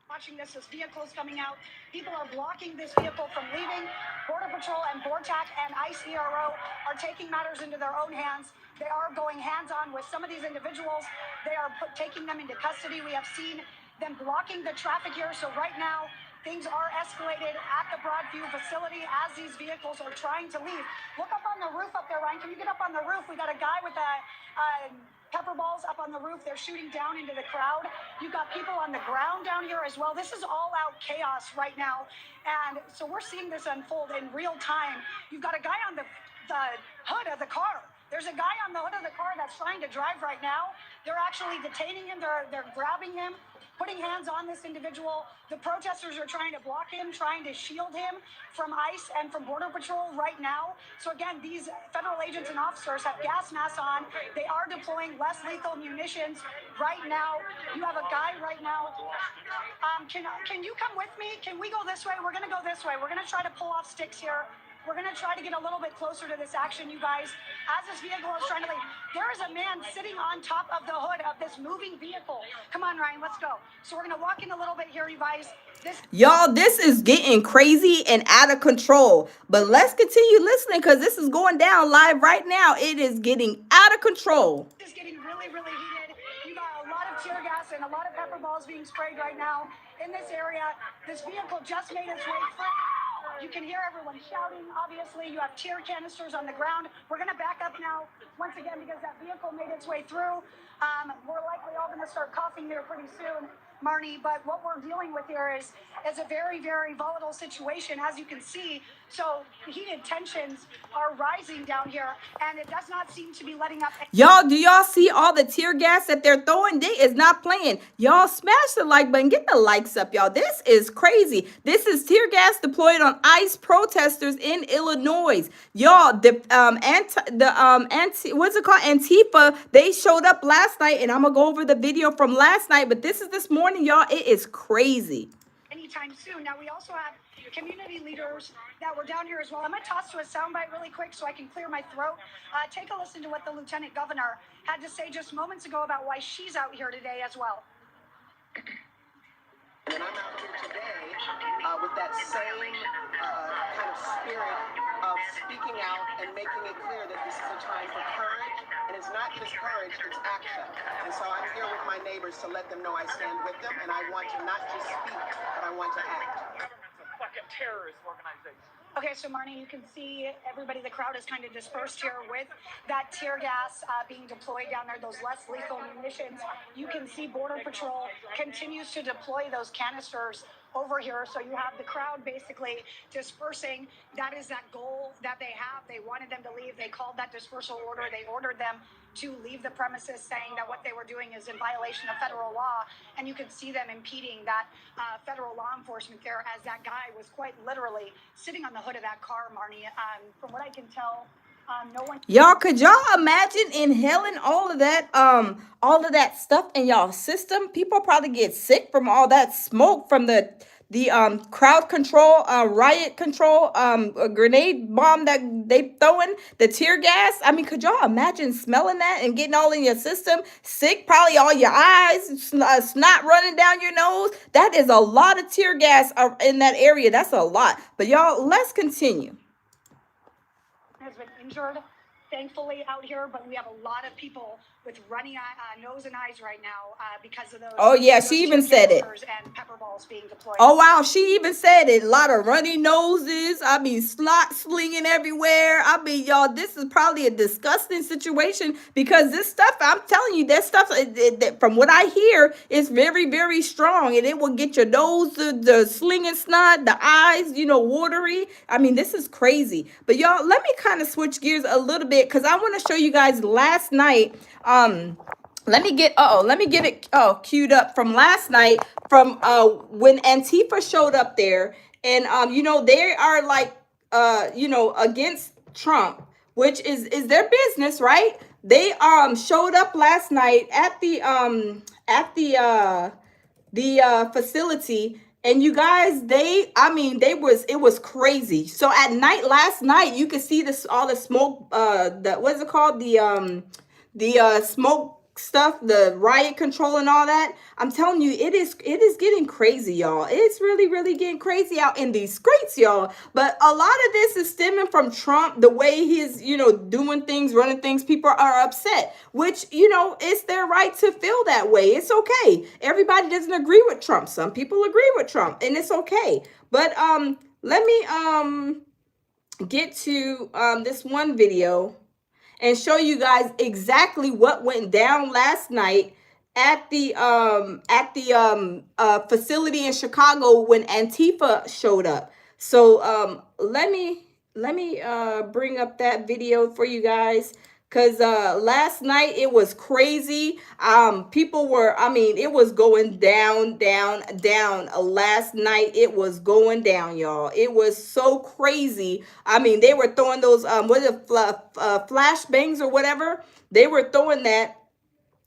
Watching this vehicle's coming out. People are blocking this vehicle from leaving. Border Patrol and BORTAC and ICE ERO are taking matters into their own hands. They are going hands-on with some of these individuals. They are taking them into custody. We have seen them blocking the traffic here. So right now, things are escalated at the Broadview facility as these vehicles are trying to leave. Look up on the roof up there, Ryan. Can you get up on the roof? We got a guy with a pepper balls up on the roof. They're shooting down into the crowd. You've got people on the ground down here as well. This is all out chaos right now. And so we're seeing this unfold in real time. You've got a guy on the hood of the car. There's a guy on the hood of the car that's trying to drive right now. They're actually detaining him. They're grabbing him, putting hands on this individual. The protesters are trying to block him, trying to shield him from ICE and from Border Patrol right now. So again, these federal agents and officers have gas masks on. They are deploying less lethal munitions right now. You have a guy right now. Can you come with me? Can we go this way? We're going to go this way. We're going to try to pull off sticks here. We're going to try to get a little bit closer to this action, you guys. As this vehicle is trying to leave, there is a man sitting on top of the hood of this moving vehicle. Come on, Ryan, let's go. So we're going to walk in a little bit here, you guys. Y'all, this is getting crazy and out of control. But let's continue listening because this is going down live right now. It is getting out of control. This is getting really, really heated. You got a lot of tear gas and a lot of pepper balls being sprayed right now in this area. This vehicle just made its way free. You can hear everyone shouting. Obviously, you have tear canisters on the ground. We're going to back up now once again because that vehicle made its way through. We're likely all going to start coughing here pretty soon, Marnie. But what we're dealing with here is a very, very volatile situation, as you can see. So heated tensions are rising down here, and it does not seem to be letting up. Y'all, do y'all see all the tear gas that they're throwing? They is not playing. Y'all smash the like button. Get the likes up, y'all. This is crazy. This is tear gas deployed on ICE protesters in Illinois. Y'all, what's it called? Antifa, they showed up last night, and I'm going to go over the video from last night, but this is this morning, y'all. It is crazy. Anytime soon. Now, we also have community leaders that were down here as well. I'm going to toss to a soundbite really quick so I can clear my throat. Take a listen to what the lieutenant governor had to say just moments ago about why she's out here today as well. And I'm out here today with that same kind of spirit of speaking out and making it clear that this is a time for courage. And it's not just courage, it's action. And so I'm here with my neighbors to let them know I stand with them. And I want to not just speak, but I want to act. Government's a fucking terrorist organization. Okay, so Marnie, you can see everybody, the crowd is kind of dispersed here with that tear gas being deployed down there, those less lethal munitions. You can see Border Patrol continues to deploy those canisters over here. So you have the crowd basically dispersing. That is that goal that they have. They wanted them to leave. They called that dispersal order. They ordered them to leave the premises, saying that what they were doing is in violation of federal law. And you can see them impeding that federal law enforcement there, as that guy was quite literally sitting on the hood of that car, Marnie. From what I can tell, no one. Y'all, could y'all imagine inhaling all of that stuff in y'all system? People probably get sick from all that smoke from the crowd control, riot control, a grenade bomb that they throwing, the tear gas. I mean, could y'all imagine smelling that and getting all in your system? Sick, probably all your eyes, snot running down your nose. That is a lot of tear gas in that area. That's a lot. But y'all, let's continue. Has been injured, thankfully, out here, but we have a lot of people with runny nose and eyes right now because of those. Oh yeah, she even said it. And pepper balls being deployed. Oh wow, she even said it. A lot of runny noses. I mean, snot slinging everywhere. I mean, y'all, this is probably a disgusting situation because this stuff, I'm telling you, that stuff, from what I hear, is very, very strong, and it will get your nose, the slinging snot, the eyes, watery. I mean, this is crazy. But y'all, let me kind of switch gears a little bit because I want to show you guys last night. Let me get it queued up from last night from when Antifa showed up there, and they are like against Trump, which is their business, right? They showed up last night at the facility, and you guys, it was crazy. So at night, last night, you could see all the smoke, what's it called? The smoke stuff, the riot control and all that. I'm telling you, it is getting crazy, y'all. It's really, really getting crazy out in these streets, y'all. But a lot of this is stemming from Trump, the way he's, doing things, running things. People are upset, which, it's their right to feel that way. It's okay. Everybody doesn't agree with Trump. Some people agree with Trump, and it's okay. But let me get to this one video and show you guys exactly what went down last night at the facility in Chicago when Antifa showed up. So let me bring up that video for you guys. Because last night it was crazy. People were, it was going down. Last night it was going down, y'all. It was so crazy. They were throwing those, flashbangs or whatever. They were throwing that.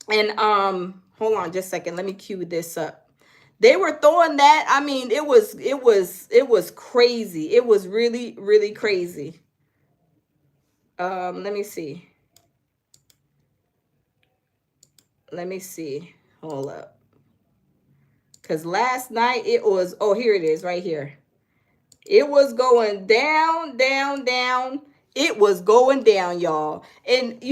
And hold on just a second. Let me cue this up. They were throwing that. It was crazy. It was really, really crazy. Let me see. Hold up. Because last night it was, here it is right here. It was going down. It was going down, y'all. And,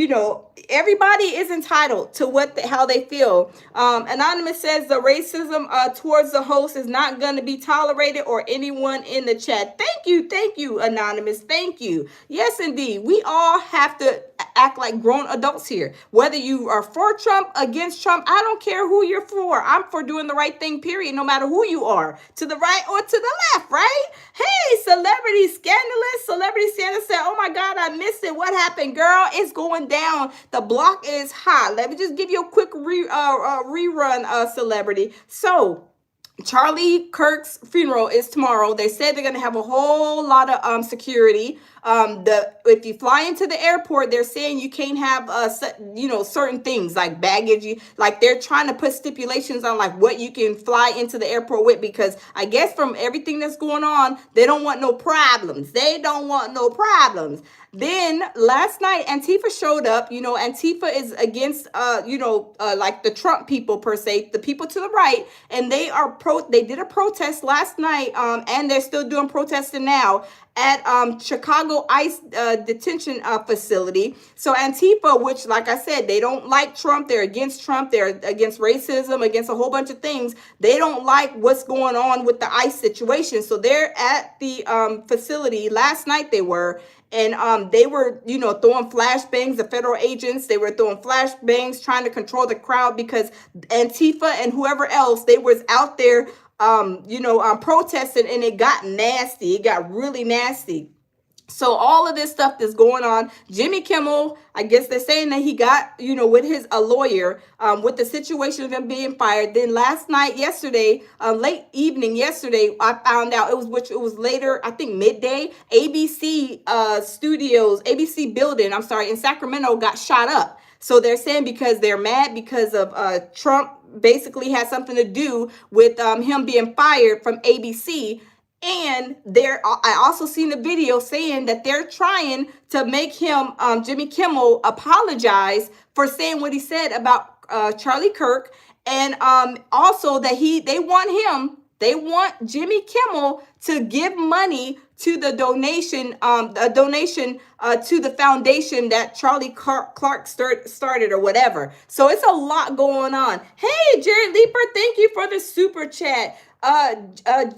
everybody is entitled to how they feel. Anonymous says the racism towards the host is not going to be tolerated, or anyone in the chat. Thank you, Anonymous. Thank you. Yes, indeed. We all have to act like grown adults here. Whether you are for Trump, against Trump, I don't care who you're for. I'm for doing the right thing, period, no matter who you are. To the right or to the left, right? Hey, Celebrity Scandalous said, oh my God, I missed it. What happened, girl? It's going down. The block is hot. Let me just give you a quick rerun, Celebrity. So, Charlie Kirk's funeral is tomorrow. They said they're going to have a whole lot of security. If you fly into the airport, they're saying you can't have certain things like baggage. Like they're trying to put stipulations on like what you can fly into the airport with, because I guess from everything that's going on, they don't want no problems. They don't want no problems. Then last night, Antifa showed up. Antifa is against, like the Trump people per se, the people to the right, and they did a protest last night, and they're still doing protesting now at Chicago ICE detention facility. So Antifa, which, like I said, they don't like Trump. They're against Trump. They're against racism, against a whole bunch of things. They don't like what's going on with the ICE situation. So they're at the facility last night. They were. And they were, throwing flashbangs, the federal agents, they were throwing flashbangs, trying to control the crowd, because Antifa and whoever else, they was out there, protesting, and it got nasty. It got really nasty. So all of this stuff that's going on, Jimmy Kimmel, I guess they're saying that he got, with a lawyer, with the situation of him being fired. Then last night, yesterday, late evening yesterday, I found out it was later, I think midday, ABC building, in Sacramento got shot up. So they're saying because they're mad because of Trump basically had something to do with him being fired from ABC. And I also seen a video saying that they're trying to make him, Jimmy Kimmel, apologize for saying what he said about Charlie Kirk, and also that they want Jimmy Kimmel to give money to the donation, to the foundation that Charlie Clark started or whatever. So it's a lot going on. Hey, Jared Leeper, thank you for the super chat.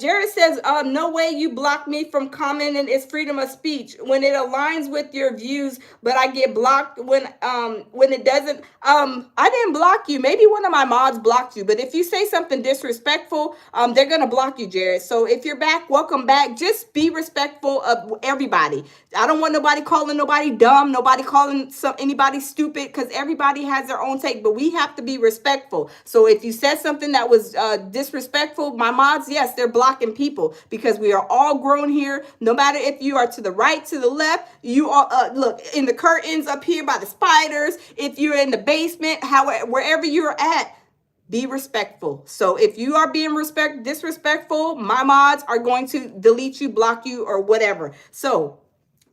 Jared says, no way you block me from commenting. It's freedom of speech when it aligns with your views, but I get blocked when it doesn't. I didn't block you. Maybe one of my mods blocked you, but if you say something disrespectful, they're gonna block you, Jared. So if you're back, welcome back. Just be respectful of everybody. I don't want nobody calling nobody dumb, nobody calling anybody stupid, because everybody has their own take, but we have to be respectful. So if you said something that was disrespectful, my mods, yes, they're blocking people, because we are all grown here. No matter if you are to the right, to the left, you are look in the curtains up here by the spiders. If you're in the basement, wherever you're at, be respectful. So if you are being disrespectful, my mods are going to delete you, block you, or whatever. So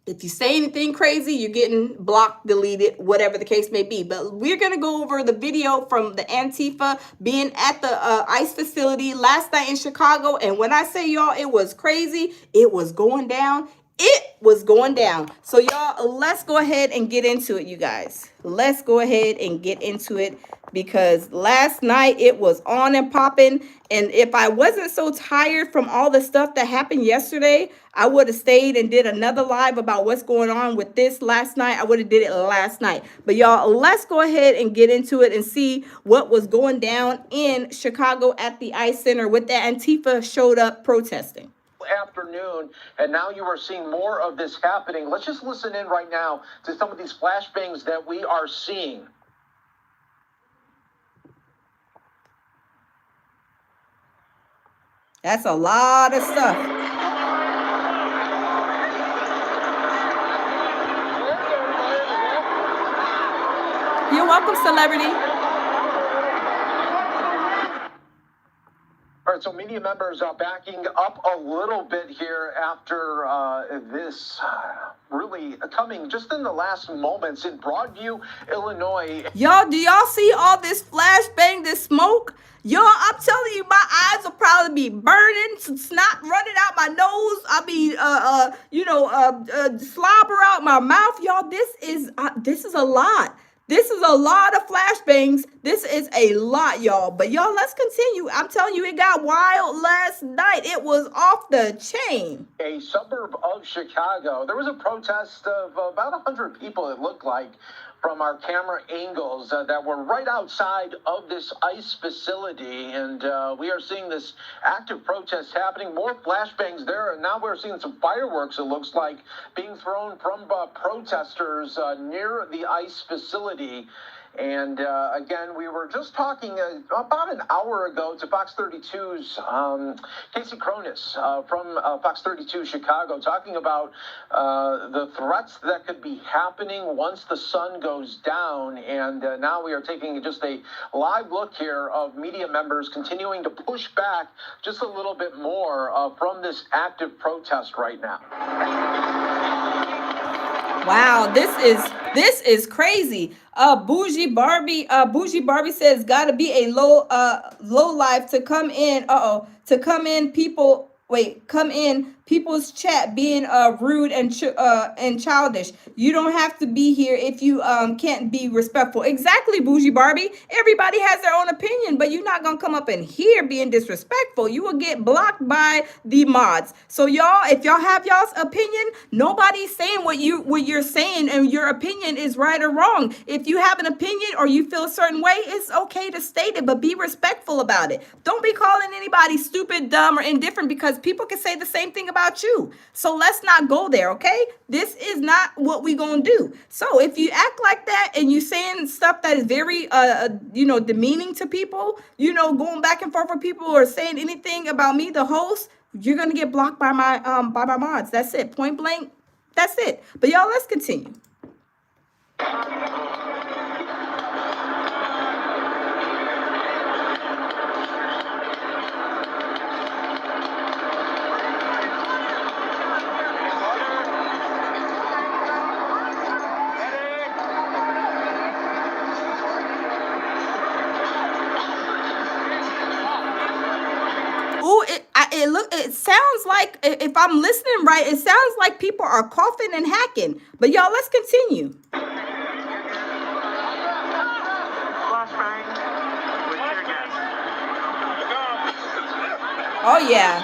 if you say anything crazy, you're getting blocked, deleted, whatever the case may be. But we're going to go over the video from the Antifa being at the ICE facility last night in Chicago. And when I say, y'all, it was crazy. It was going down. It was going down. So, y'all, let's go ahead and get into it, you guys. Let's go ahead and get into it, because last night it was on and popping. And if I wasn't so tired from all the stuff that happened yesterday, I would have stayed and did another live about what's going on with this last night. I would have did it last night. But y'all, let's go ahead and get into it and see what was going down in Chicago at the ICE Center with the Antifa showed up protesting. Afternoon, and now you are seeing more of this happening. Let's just listen in right now to some of these flashbangs that we are seeing. That's a lot of stuff. You're welcome, celebrity. All right, so media members are backing up a little bit here after this really coming just in the last moments in Broadview, Illinois. Y'all, do y'all see all this flashbang, this smoke? Y'all, I'm telling you, my eyes will probably be burning, some snot running out my nose. I'll be, slobber out my mouth. Y'all, this is a lot. This is a lot of flashbangs. This is a lot, y'all. But y'all, let's continue. I'm telling you, it got wild last night. It was off the chain. A suburb of Chicago. There was a protest of about 100 people, it looked like, from our camera angles that were right outside of this ICE facility. And we are seeing this active protest happening, more flashbangs there. And now we're seeing some fireworks, it looks like, being thrown from protesters near the ICE facility. And again, we were just talking about an hour ago to Fox 32's Casey Cronus from Fox 32 Chicago, talking about the threats that could be happening once the sun goes down. And now we are taking just a live look here of media members continuing to push back just a little bit more from this active protest right now. Wow, this is crazy. Bougie Barbie says gotta be a low life to come in. To come in people's chat being rude and childish. You don't have to be here if you can't be respectful. Exactly, Bougie Barbie. Everybody has their own opinion, but you're not gonna come up in here being disrespectful. You will get blocked by the mods. So y'all, if y'all have y'all's opinion, nobody's saying what you're saying, and your opinion is right or wrong. If you have an opinion or you feel a certain way, it's okay to state it, but be respectful about it. Don't be calling anybody stupid, dumb, or indifferent, because people can say the same thing about you. So let's not go there, okay? This is not what we gonna do. So if you act like that and you saying stuff that is very demeaning to people, going back and forth with people or saying anything about me, the host, you're gonna get blocked by my mods. That's it. Point blank. That's it. But y'all, let's continue. It sounds like, if I'm listening right, it sounds like people are coughing and hacking. But y'all, let's continue. Oh yeah.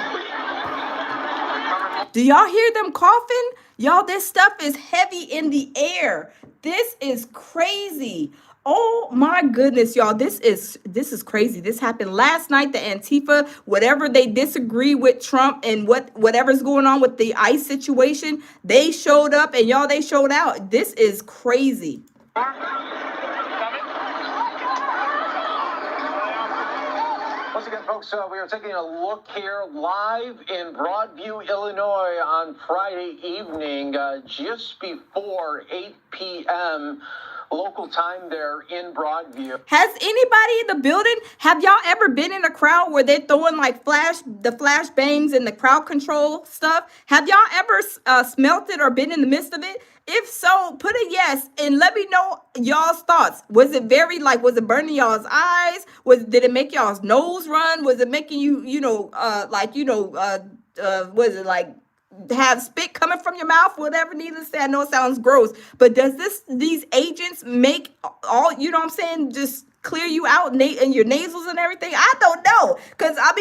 Do y'all hear them coughing? Y'all, this stuff is heavy in the air. This is crazy. Oh my goodness, y'all. This is crazy. This happened last night. The Antifa, whatever they disagree with Trump and whatever's going on with the ICE situation, they showed up, and y'all, they showed out. This is crazy. Once again, folks, we are taking a look here live in Broadview, Illinois on Friday evening, just before 8 p.m. local time there in Broadview. Has anybody in the building, have y'all ever been in a crowd where they're throwing like the flashbangs and the crowd control stuff? Have y'all ever smelt it or been in the midst of it? If so, put a yes and let me know y'all's thoughts. Was it was it burning y'all's eyes? Did it make y'all's nose run? Was it making you, was it like have spit coming from your mouth? Whatever, needless to say, I know it sounds gross, but does these agents make all, just clear you out in your nasals and everything? I don't know, because I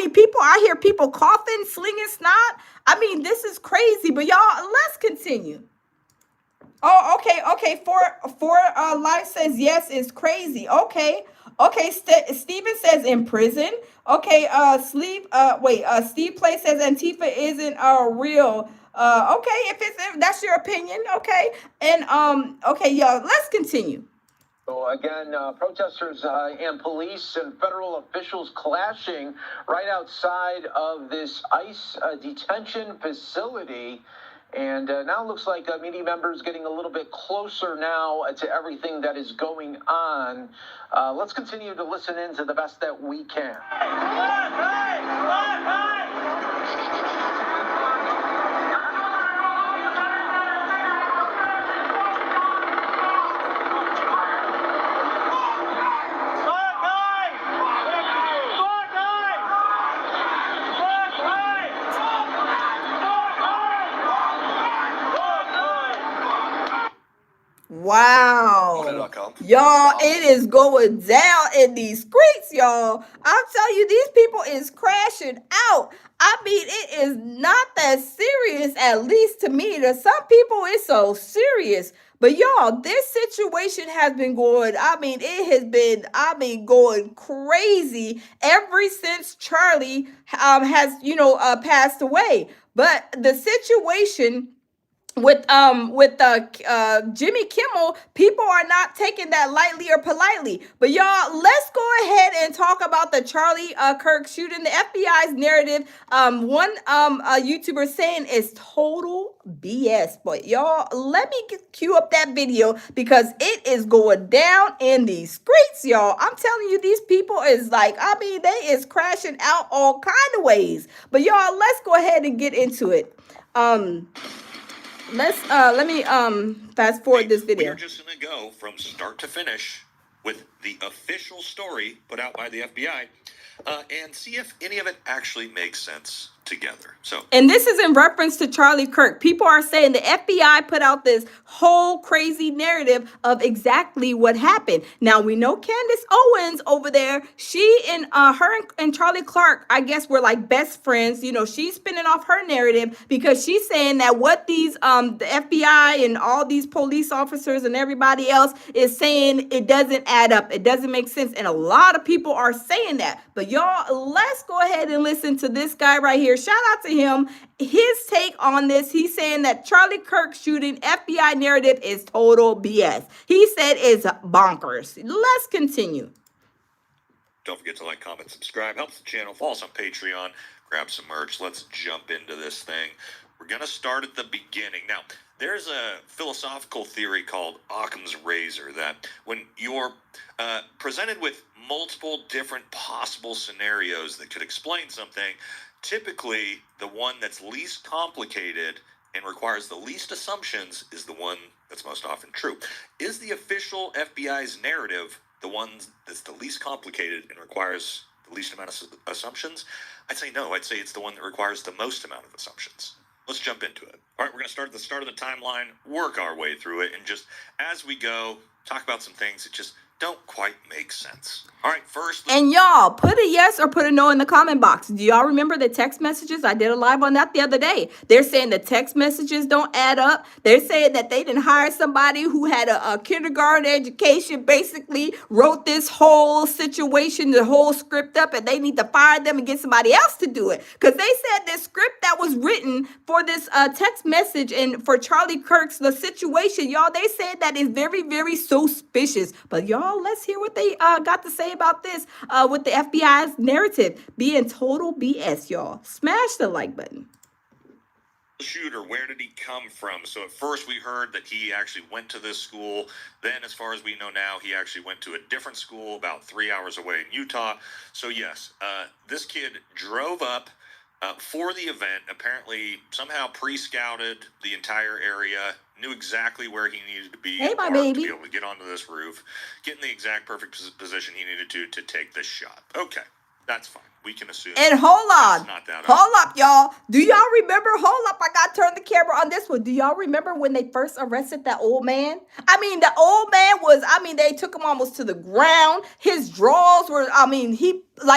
hear people coughing, slinging snot. This is crazy. But y'all, let's continue. Oh, okay. For Life says yes, it's crazy. Okay. Steven says in prison. Okay. Steve Play says Antifa isn't real. Okay. If that's your opinion, okay. And okay, y'all, let's continue. So again, protesters and police and federal officials clashing right outside of this ICE detention facility. And now it looks like media members getting a little bit closer now to everything that is going on. Let's continue to listen in to the best that we can. Wow. Y'all, it is going down in these streets, y'all. I'm telling you, these people is crashing out. It is not that serious, at least to me. To some people, it's so serious. But y'all, this situation has been going, it has been, going crazy ever since Charlie has, passed away. But the situation Jimmy Kimmel, people are not taking that lightly or politely. But y'all, let's go ahead and talk about the Charlie Kirk shooting. The FBI's narrative, one YouTuber saying is total BS. But y'all, let me cue up that video because it is going down in these streets, y'all. I'm telling you, these people is like, I mean, they is crashing out all kind of ways. But y'all, let's go ahead and get into it. Let me fast forward this video. We're just going to go from start to finish with the official story put out by the FBI and see if any of it actually makes sense together. And this is in reference to Charlie Kirk. People are saying the FBI put out this whole crazy narrative of exactly what happened. Now we know Candace Owens over there. She and her and Charlie Clark, I guess, were like best friends. You know, she's spinning off her narrative because she's saying that what these the FBI and all these police officers and everybody else is saying, it doesn't add up. It doesn't make sense. And a lot of people are saying that. But y'all, let's go ahead and listen to this guy right here. Shout out to him. His take on this, he's saying that Charlie Kirk shooting FBI narrative is total BS. He said it's bonkers. Let's continue. Don't forget to like, comment, subscribe. Helps the channel. Follow us on Patreon. Grab some merch. Let's jump into this thing. We're going to start at the beginning. Now, there's a philosophical theory called Occam's razor that when you're presented with multiple different possible scenarios that could explain something, typically the one that's least complicated and requires the least assumptions is the one that's most often true. Is the official FBI's narrative the one that's the least complicated and requires the least amount of assumptions? I'd say no. I'd say it's the one that requires the most amount of assumptions. Let's jump into it. All right, we're going to start at the start of the timeline, work our way through it, and just as we go, talk about some things that just don't quite make sense. All right, first. And y'all, put a yes or put a no in the comment box. Do y'all remember the text messages? I did a live on that the other day. They're saying the text messages don't add up. They're saying that they didn't hire somebody who had a kindergarten education, basically wrote this whole situation, the whole script up, and they need to fire them and get somebody else to do it. Because they said this script that was written for this text message and for Charlie Kirk's the situation, y'all, they said that is very, very suspicious. But y'all, let's hear what they got to say about this with the FBI's narrative being total BS, y'all. Smash the like button. Shooter, where did he come from? So at first we heard that he actually went to this school. Then, as far as we know now, he actually went to a different school about 3 hours away in Utah. So yes, this kid drove up for the event, apparently somehow pre-scouted the entire area, knew exactly where he needed to be, hey, my to baby, be able to get onto this roof, get in the exact perfect position he needed to take this shot. Okay, that's fine. We can assume. And hold on. Hold up, y'all. Do y'all remember? Hold up. I got to turn the camera on this one. Do y'all remember when they first arrested that old man? I mean, the old man was, they took him almost to the ground. His drawers were,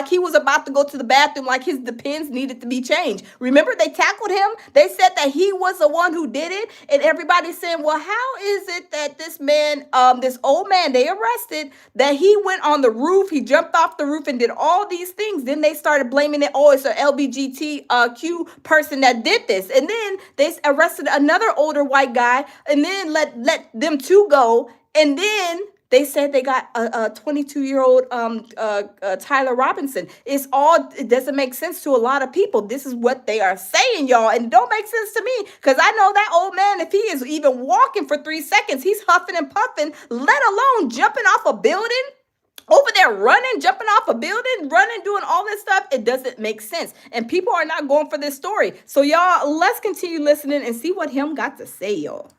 he was about to go to the bathroom, like the pins needed to be changed. Remember, they tackled him. They said that he was the one who did it. And everybody's saying, well, how is it that this man, this old man they arrested, that he went on the roof, he jumped off the roof and did all these things. Then they started blaming it. Oh, it's an LGBTQ person that did this. And then they arrested another older white guy and then let them two go. And then they said they got a 22-year-old Tyler Robinson. It doesn't make sense to a lot of people. This is what they are saying, y'all. And it don't make sense to me because I know that old man, if he is even walking for 3 seconds, he's huffing and puffing, let alone jumping off a building. Over there running, jumping off a building, running, doing all this stuff. It doesn't make sense. And people are not going for this story. So y'all, let's continue listening and see what him got to say, y'all.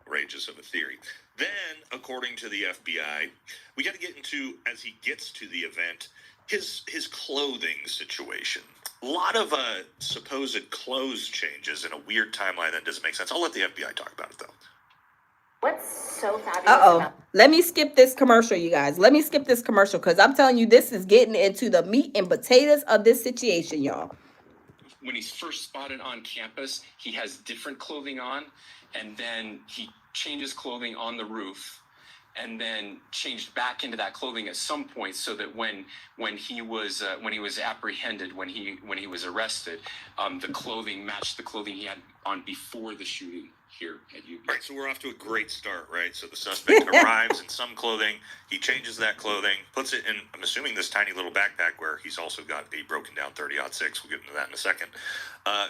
Outrageous of a theory. Then, according to the FBI, we got to get into, as he gets to the event, his clothing situation. A lot of supposed clothes changes in a weird timeline that doesn't make sense. I'll let the FBI talk about it, though. What's so fabulous? Uh-oh. Let me skip this commercial, you guys. Let me skip this commercial because I'm telling you, this is getting into the meat and potatoes of this situation, y'all. When he's first spotted on campus, he has different clothing on, and then he changes clothing on the roof. and then changed back into that clothing at some point, so that when he was apprehended, when he was arrested, the clothing matched the clothing he had on before the shooting here at UB. All right, so we're off to a great start, right? So the suspect arrives in some clothing. He changes that clothing, puts it in, I'm assuming, this tiny little backpack where he's also got a broken down 30-06. We'll get into that in a second.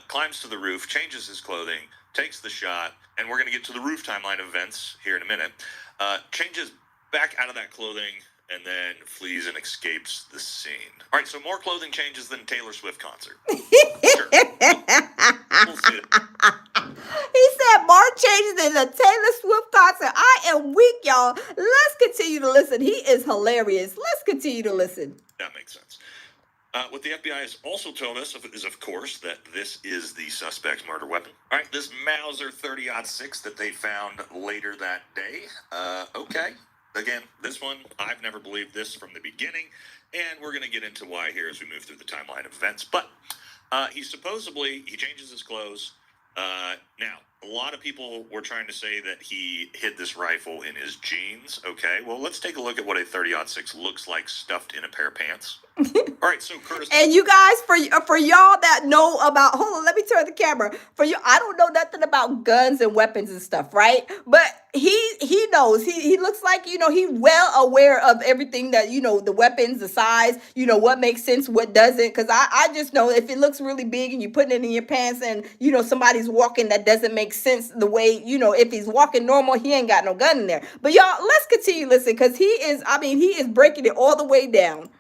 Climbs to the roof, changes his clothing, takes the shot, and we're going to get to the roof timeline of events here in a minute. Changes back out of that clothing and then flees and escapes the scene. All right, so more clothing changes than Taylor Swift concert. Sure. We'll see it. He said more changes than the Taylor Swift concert. I am weak, y'all. Let's continue to listen. He is hilarious. Let's continue to listen. That makes sense. What the FBI has also told us is, of course, that this is the suspect's murder weapon. All right, this Mauser 30-06 that they found later that day. Okay. Again, this one, I've never believed this from the beginning, and we're going to get into why here as we move through the timeline of events. But he changes his clothes. Now, a lot of people were trying to say that he hid this rifle in his jeans. Okay, well, let's take a look at what a 30-06 looks like stuffed in a pair of pants. All right, so Curtis. And you guys, for y'all that know about, hold on, let me turn the camera. For you, I don't know nothing about guns and weapons and stuff, right? But he knows. He looks like, he's well aware of everything that, the weapons, the size, what makes sense, what doesn't. Because I just know if it looks really big and you're putting it in your pants and, somebody's walking that doesn't make sense the way, if he's walking normal, he ain't got no gun in there. But y'all, let's continue listening because he is breaking it all the way down.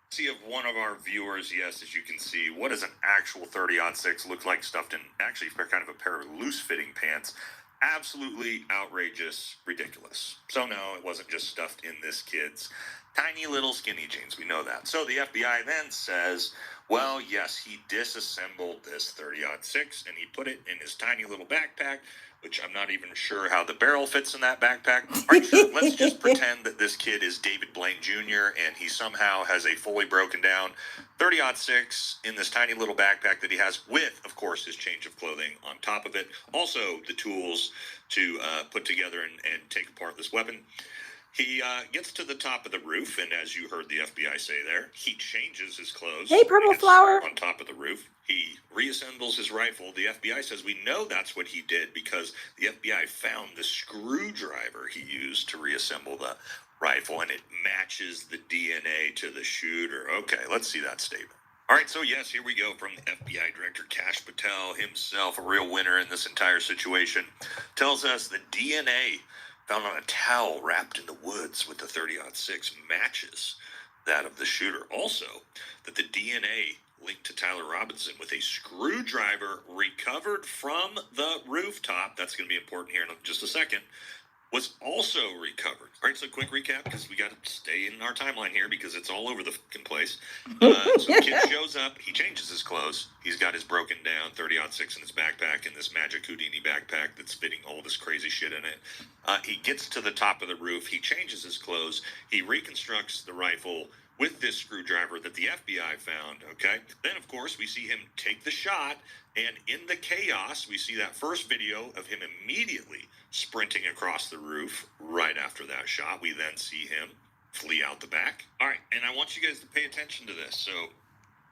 See of one of our viewers, yes, as you can see, what does an actual 30-06 look like stuffed in actually kind of a pair of loose-fitting pants? Absolutely outrageous, ridiculous. So no, it wasn't just stuffed in this kid's tiny little skinny jeans. We know that. So the FBI then says, well, yes, he disassembled this 30-06 and he put it in his tiny little backpack, which I'm not even sure how the barrel fits in that backpack. All right, sure, let's just pretend that this kid is David Blaine Jr. and he somehow has a fully broken down 30-06 in this tiny little backpack that he has with, of course, his change of clothing on top of it. Also, the tools to put together and take apart this weapon. He gets to the top of the roof, and as you heard the FBI say there, he changes his clothes. Hey, Purple Flower. On top of the roof. He reassembles his rifle. The FBI says we know that's what he did because the FBI found the screwdriver he used to reassemble the rifle, and it matches the DNA to the shooter. Okay, let's see that statement. All right, so yes, here we go from the FBI Director Kash Patel himself, a real winner in this entire situation, tells us the DNA found on a towel wrapped in the woods with the 30-06 matches that of the shooter. Also, that the DNA linked to Tyler Robinson with a screwdriver recovered from the rooftop, that's going to be important here in just a second, was also recovered. All right, so quick recap, because we got to stay in our timeline here because it's all over the fucking place. So the kid shows up, he changes his clothes, he's got his broken down 30-06 in his backpack and this magic Houdini backpack that's fitting all this crazy shit in it. He gets to the top of the roof, he changes his clothes, he reconstructs the rifle with this screwdriver that the FBI found, okay? Then, of course, we see him take the shot, and in the chaos, we see that first video of him immediately sprinting across the roof right after that shot. We then see him flee out the back. All right, and I want you guys to pay attention to this. So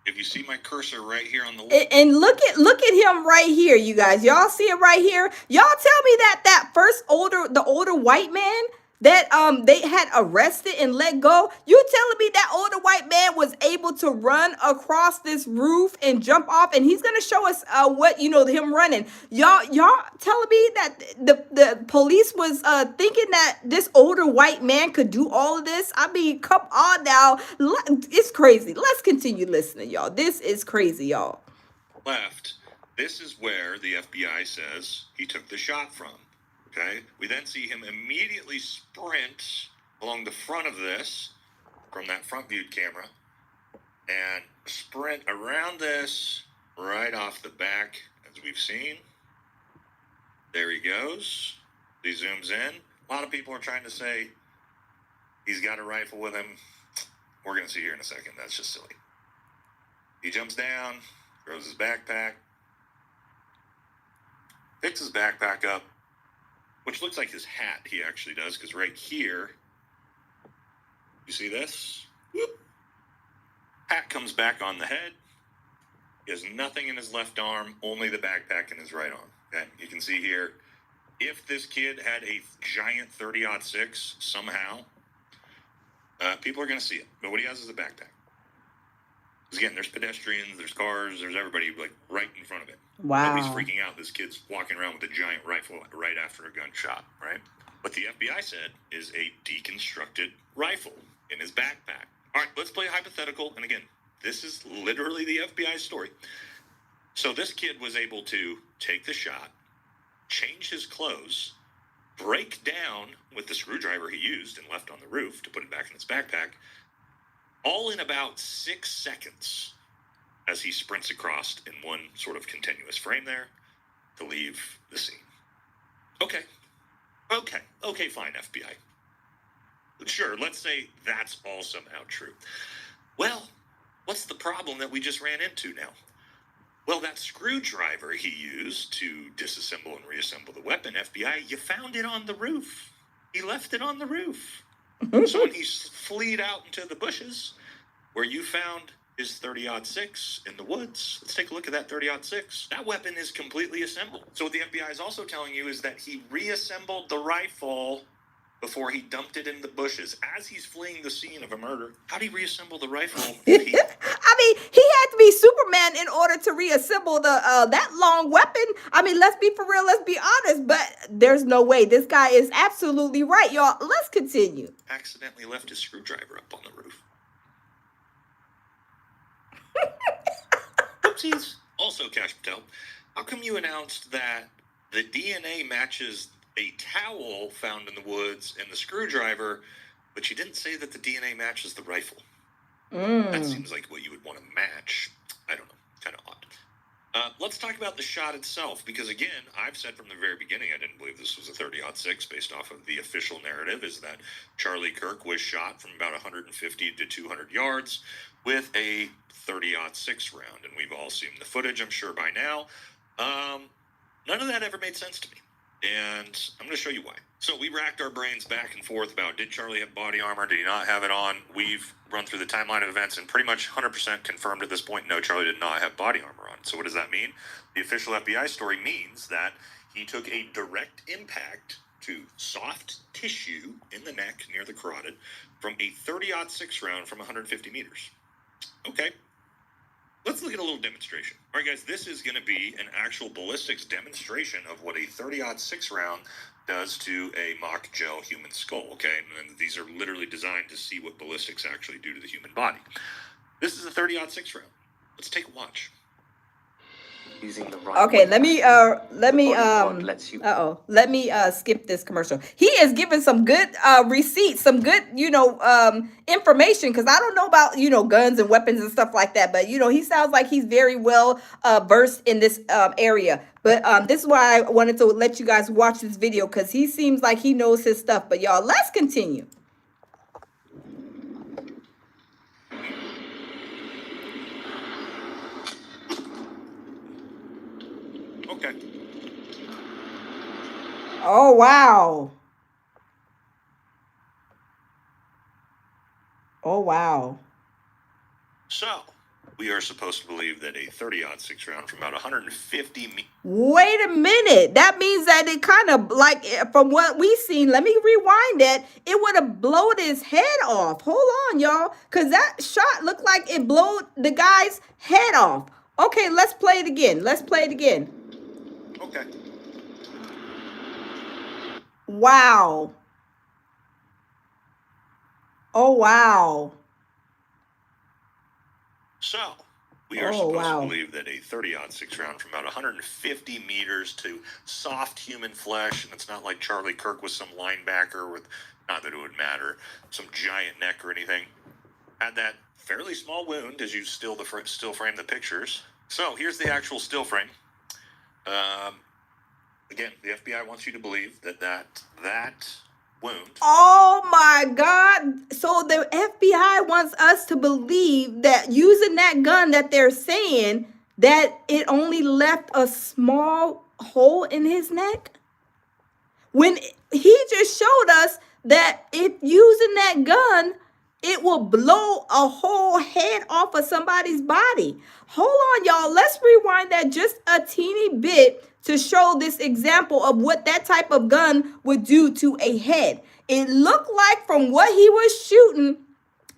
if you see my cursor right here on the left. And look at him right here, you guys. Y'all see it right here? Y'all tell me that first older white man that they had arrested and let go. You telling me that older white man was able to run across this roof and jump off, and he's gonna show us him running. Y'all telling me that the police was thinking that this older white man could do all of this? I mean, come on now. It's crazy. Let's continue listening, y'all. This is crazy, y'all. Left. This is where the FBI says he took the shot from. Okay, we then see him immediately sprint along the front of this from that front viewed camera and sprint around this right off the back, as we've seen. There he goes. He zooms in. A lot of people are trying to say he's got a rifle with him. We're going to see here in a second. That's just silly. He jumps down, throws his backpack, picks his backpack up, which looks like his hat. He actually does, because right here, you see this? Whoop. Hat comes back on the head. He has nothing in his left arm, only the backpack in his right arm. Okay, you can see here, if this kid had a giant 30-06 somehow, people are going to see it. But what he has is a backpack. Because again, there's pedestrians, there's cars, there's everybody like right in front of it. Wow. Nobody's freaking out. This kid's walking around with a giant rifle right after a gunshot, right? What the FBI said is a deconstructed rifle in his backpack. All right, let's play a hypothetical. And again, this is literally the FBI story. So this kid was able to take the shot, change his clothes, break down with the screwdriver he used and left on the roof to put it back in his backpack, all in about 6 seconds as he sprints across in one sort of continuous frame there to leave the scene. Okay, fine, FBI. Sure, let's say that's all somehow true. Well, what's the problem that we just ran into now? Well, that screwdriver he used to disassemble and reassemble the weapon, FBI, you found it on the roof. He left it on the roof. So when he fled out into the bushes, where you found his 30-06 in the woods, let's take a look at that 30-06. That weapon is completely assembled. So what the FBI is also telling you is that he reassembled the rifle before he dumped it in the bushes as he's fleeing the scene of a murder. How did he reassemble the rifle? I mean, he had to be Superman in order to reassemble the that long weapon. I mean, let's be for real, let's be honest, but there's no way. This guy is absolutely right, y'all. Let's continue. Accidentally left his screwdriver up on the roof. Oopsies. Also, Cash Patel, how come you announced that the DNA matches a towel found in the woods and the screwdriver, but you didn't say that the DNA matches the rifle? That seems like what you would want to match. I don't know. Kind of odd. Let's talk about the shot itself, because again, I've said from the very beginning I didn't believe this was a 30-06 based off of the official narrative, is that Charlie Kirk was shot from about 150 to 200 yards with a 30-06 round, and we've all seen the footage, I'm sure, by now. None of that ever made sense to me, and I'm going to show you why. So we racked our brains back and forth about, did Charlie have body armor? Did he not have it on? We've run through the timeline of events and pretty much 100% confirmed at this point, no, Charlie did not have body armor on. So what does that mean? The official FBI story means that he took a direct impact to soft tissue in the neck near the carotid from a 30-06 round from 150 meters. Okay. Let's look at a little demonstration. All right, guys, this is going to be an actual ballistics demonstration of what a 30-06 round does to a mock gel human skull, okay? And these are literally designed to see what ballistics actually do to the human body. This is a 30-06 round. Let's take a watch. Using the right Okay, let me skip this commercial. He is giving some good receipts, some good, information, because I don't know about, guns and weapons and stuff like that, but he sounds like he's very well versed in this area. But this is why I wanted to let you guys watch this video, because he seems like he knows his stuff. But y'all, let's continue. Okay. Oh, wow. Oh, wow. So, we are supposed to believe that a 30-06 round from about 150 meters. Wait a minute. That means that it kind of, like, from what we've seen, let me rewind that. It would have blown his head off. Hold on, y'all. Because that shot looked like it blew the guy's head off. Okay, let's play it again. Let's play it again. Okay. Wow. Oh, wow. So, we are supposed to believe that a 30-06 round from about 150 meters to soft human flesh, and it's not like Charlie Kirk was some linebacker with, not that it would matter, some giant neck or anything, had that fairly small wound as you still frame the pictures. So, here's the actual still frame. Again, the FBI wants you to believe that wound. Oh my God. So the FBI wants us to believe that using that gun that they're saying that it only left a small hole in his neck? when he just showed us that if using that gun, it will blow a whole head off of somebody's body. Hold on, y'all. Let's rewind that just a teeny bit to show this example of what that type of gun would do to a head. It looked like from what he was shooting,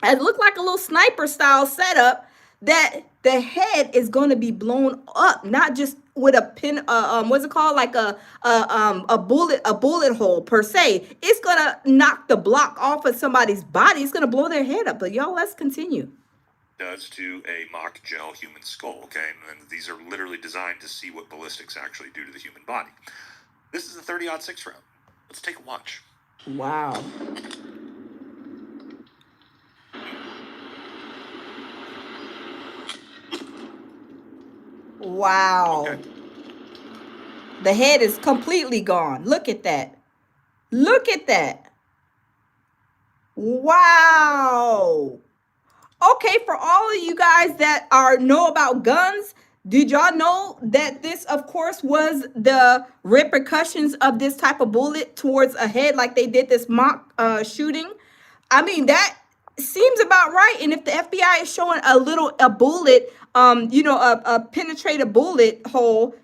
it looked like a little sniper style setup, that the head is going to be blown up, not just with a pin, what's it called, like a bullet hole per se. It's gonna knock the block off of somebody's body. It's gonna blow their head up. But y'all, let's continue. Does to a mock gel human skull, okay? And these are literally designed to see what ballistics actually do to the human body. This is a 30-06 round. Let's take a watch. Wow. Wow. Okay. The head is completely gone. Look at that. Look at that. Wow. Okay, for all of you guys that know about guns, did y'all know that this, of course, was the repercussions of this type of bullet towards a head, like they did this mock shooting? I mean, that seems about right. And if the FBI is showing a bullet, a penetrated bullet hole,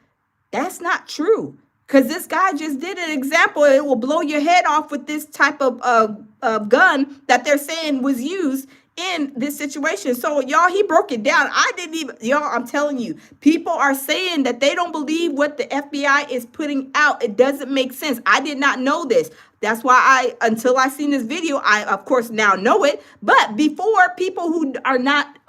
that's not true. Because this guy just did an example. It will blow your head off with this type of gun that they're saying was used in this situation. So y'all, he broke it down. I didn't even, y'all, I'm telling you, people are saying that they don't believe what the FBI is putting out. It doesn't make sense. I did not know this. That's why until I seen this video, I of course now know it. But before, people who are not,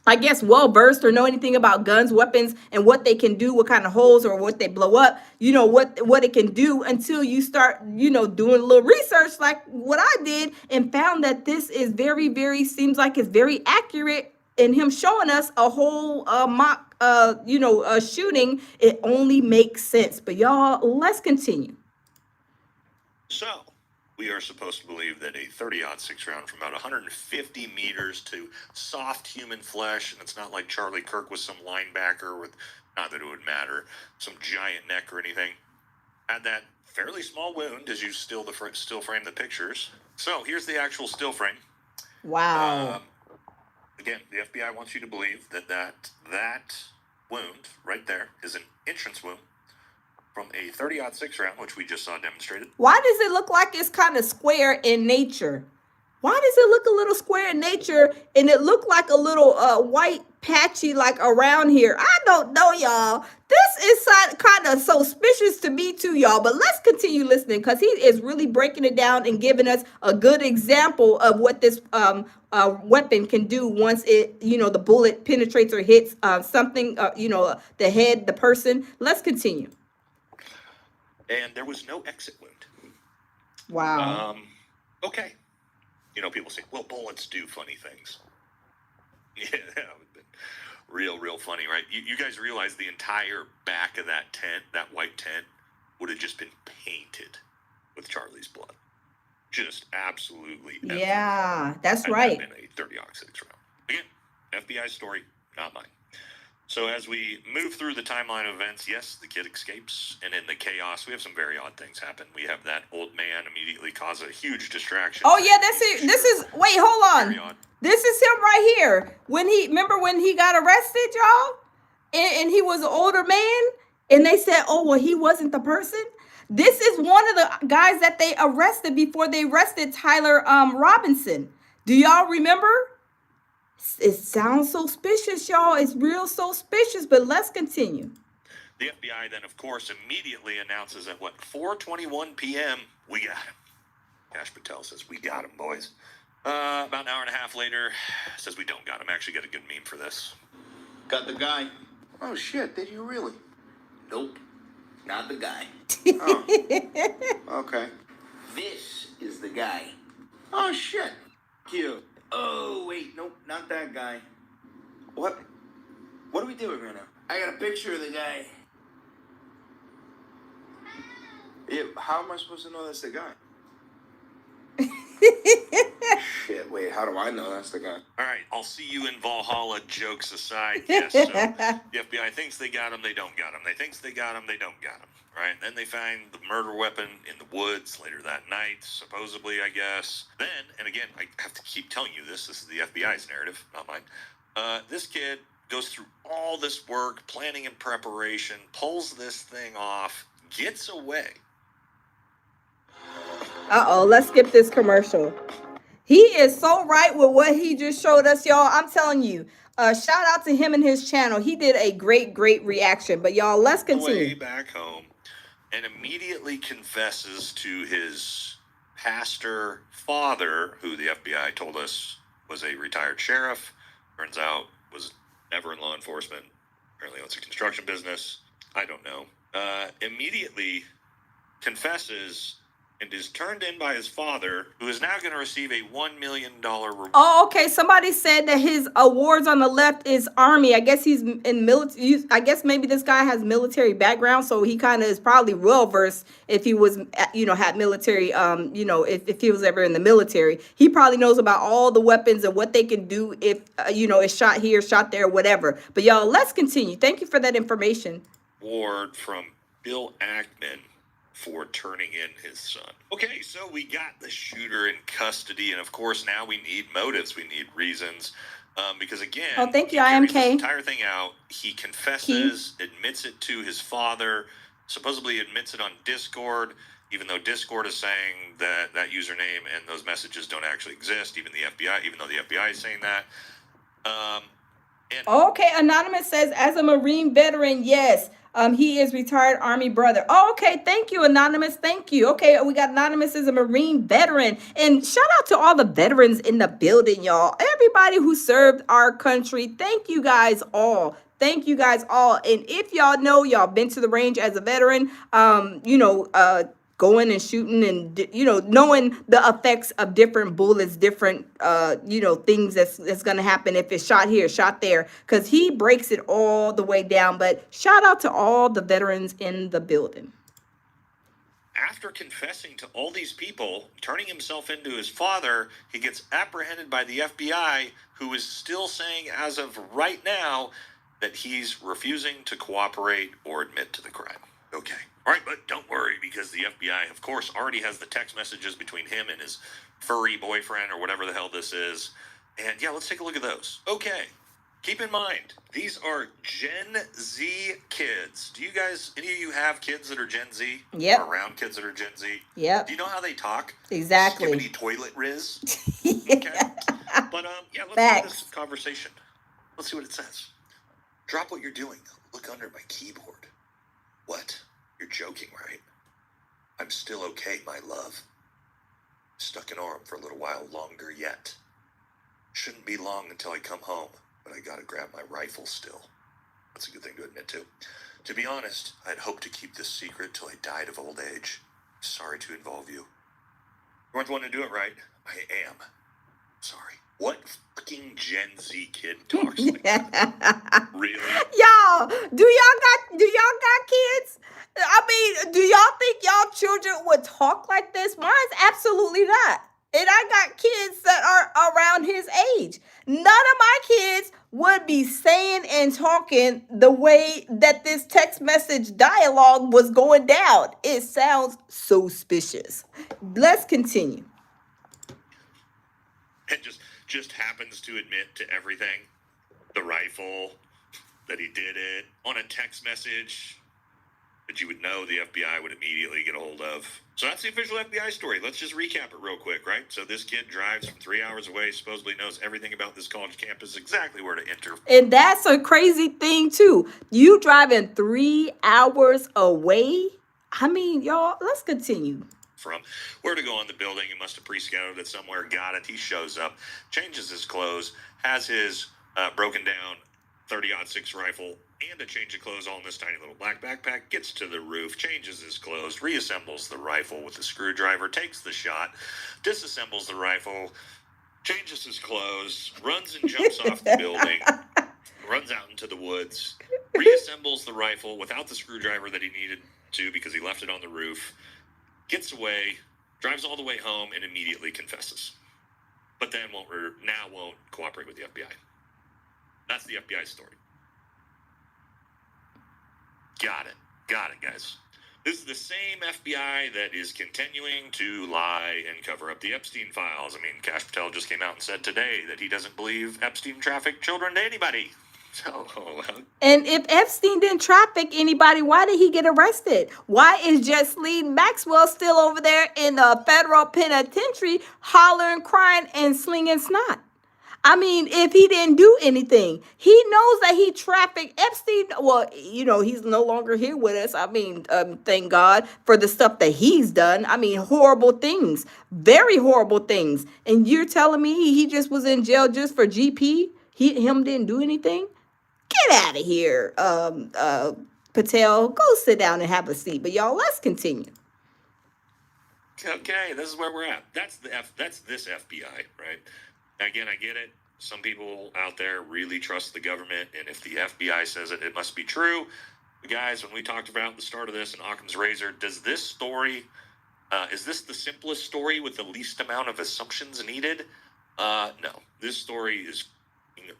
I guess, well-versed or know anything about guns, weapons, and what they can do, what kind of holes or what they blow up, what it can do, until you start, doing a little research like what I did, and found that this is very, very, seems like it's very accurate in him showing us a whole mock, shooting. It only makes sense. But y'all, let's continue. So, we are supposed to believe that a 30-06 round from about 150 meters to soft human flesh, and it's not like Charlie Kirk was some linebacker with, not that it would matter, some giant neck or anything, had that fairly small wound as you still frame the pictures. So here's the actual still frame. Wow. Again, the FBI wants you to believe that wound right there is an entrance wound from a 30-06 round, which we just saw demonstrated. Why does it look like it's kind of square in nature? Why does it look a little square in nature, and it look like a little white patchy like around here? I don't know, y'all. This is kind of suspicious to me too, y'all. But let's continue listening, because he is really breaking it down and giving us a good example of what this weapon can do once it, the bullet penetrates or hits something, the head, the person. Let's continue. And there was no exit wound. Wow. Okay. People say, well, bullets do funny things. Yeah, that would have been real funny, right? You guys realize the entire back of that tent, that white tent, would have just been painted with Charlie's blood. Just absolutely. Yeah, that's right. That been a 30-06 round. Again, FBI story, not mine. So as we move through the timeline of events, yes, the kid escapes, and in the chaos, we have some very odd things happen. We have that old man immediately cause a huge distraction. Oh yeah, that's it. This is, wait, hold on. This is him right here. Remember when he got arrested, y'all? And he was an older man, and they said, oh, well, he wasn't the person. This is one of the guys that they arrested before they arrested Tyler Robinson. Do y'all remember? It sounds suspicious, y'all. It's real suspicious, but let's continue. The FBI then, of course, immediately announces at 4:21 p.m., we got him. Cash Patel says, we got him, boys. About an hour and a half later, says we don't got him. Actually got a good meme for this. Got the guy. Oh, shit. Did you really? Nope. Not the guy. Oh. Okay. This is the guy. Oh, shit. Cute. Oh, wait. Nope. Not that guy. What? What are we doing right now? I got a picture of the guy. Yeah, how am I supposed to know that's the guy? Shit, wait, how do I know that's the guy? All right, I'll see you in Valhalla, jokes aside. Yes, so the FBI thinks they got him, they don't got him. They thinks they got him, they don't got him. right? Then they find the murder weapon in the woods later that night, supposedly, I guess. Then, and again, I have to keep telling you this is the FBI's narrative, not mine. This kid goes through all this work, planning and preparation, pulls this thing off, gets away. Uh-oh, let's skip this commercial. He is so right with what he just showed us, y'all. I'm telling you. Shout out to him and his channel. He did a great reaction. But y'all, let's continue. Way back home, and immediately confesses to his pastor father, who the FBI told us was a retired sheriff. Turns out was never in law enforcement. Apparently owns a construction business. I don't know. Immediately confesses and is turned in by his father, who is now going to receive a $1 million reward. Oh, okay. Somebody said that his awards on the left is Army. I guess he's in military. I guess maybe this guy has military background, so he kind of is probably well versed if he was, had military. If he was ever in the military, he probably knows about all the weapons and what they can do if it's shot here, shot there, whatever. But y'all, let's continue. Thank you for that information. Award from Bill Ackman for turning in his son. Okay, so we got the shooter in custody, and of course now we need motives, we need reasons, because again, thank you, he carries IMK. this entire thing out. He confesses, admits it to his father, supposedly admits it on Discord, even though Discord is saying that that username and those messages don't actually exist, even though the FBI is saying that. Okay, Anonymous says, as a Marine veteran, yes. He is retired Army brother. Oh, okay. Thank you, Anonymous. Thank you. Okay, we got Anonymous as a Marine veteran. And shout out to all the veterans in the building, y'all. Everybody who served our country. Thank you guys all. Thank you guys all. And if y'all know y'all been to the range as a veteran, going and shooting and, knowing the effects of different bullets, different, things that's going to happen if it's shot here, shot there, because he breaks it all the way down. But shout out to all the veterans in the building. After confessing to all these people, turning himself into his father, he gets apprehended by the FBI, who is still saying as of right now that he's refusing to cooperate or admit to the crime. Okay. All right, but don't worry, because the FBI, of course, already has the text messages between him and his furry boyfriend or whatever the hell this is. And yeah, let's take a look at those. Okay. Keep in mind, these are Gen Z kids. Do you guys, any of you have kids that are Gen Z? Yep. Or around kids that are Gen Z? Yep. Do you know how they talk? Exactly. Skibbity toilet riz. Okay. But let's have this conversation. Let's see what it says. Drop what you're doing. Look under my keyboard. What? You're joking, right? I'm still okay, my love. Stuck in Orem for a little while longer yet. Shouldn't be long until I come home, but I gotta grab my rifle still. That's a good thing to admit to. To be honest, I'd hoped to keep this secret till I died of old age. Sorry to involve you. You weren't the one to do it, right? I am. Sorry. What fucking Gen Z kid talks like that? Really? Y'all, do y'all got kids? I mean, do y'all think y'all children would talk like this? Mine's absolutely not. And I got kids that are around his age. None of my kids would be saying and talking the way that this text message dialogue was going down. It sounds suspicious. Let's continue. And just happens to admit to everything. The rifle, that he did it, on a text message that you would know the FBI would immediately get a hold of. So that's the official FBI story. Let's just recap it real quick, right? So this kid drives from 3 hours away, supposedly knows everything about this college campus, exactly where to enter. And that's a crazy thing, too. You driving 3 hours away? I mean, y'all, let's continue. From where to go on the building. He must have pre-scouted it somewhere, got it. He shows up, changes his clothes, has his broken down 30-06 rifle and a change of clothes all in this tiny little black backpack, gets to the roof, changes his clothes, reassembles the rifle with a screwdriver, takes the shot, disassembles the rifle, changes his clothes, runs and jumps off the building, runs out into the woods, reassembles the rifle without the screwdriver that he needed to because he left it on the roof, gets away, drives all the way home, and immediately confesses. But then won't cooperate with the FBI. That's the FBI story. Got it, guys. This is the same FBI that is continuing to lie and cover up the Epstein files. I mean, Kash Patel just came out and said today that he doesn't believe Epstein trafficked children to anybody. So, and if Epstein didn't traffic anybody, why did he get arrested? Why is Ghislaine Maxwell still over there in the federal penitentiary hollering, crying, and slinging snot? I mean, if he didn't do anything, he knows that he trafficked Epstein. Well, you know, he's no longer here with us. I mean, thank God for the stuff that he's done. I mean, horrible things, very horrible things. And you're telling me he just was in jail just for GP? Him didn't do anything? Get out of here, Patel. Go sit down and have a seat. But y'all, let's continue. Okay, this is where we're at. That's this FBI, right? Again, I get it. Some people out there really trust the government, and if the FBI says it, it must be true. Guys, when we talked about the start of this in Occam's Razor, does this story, is this the simplest story with the least amount of assumptions needed? No. This story is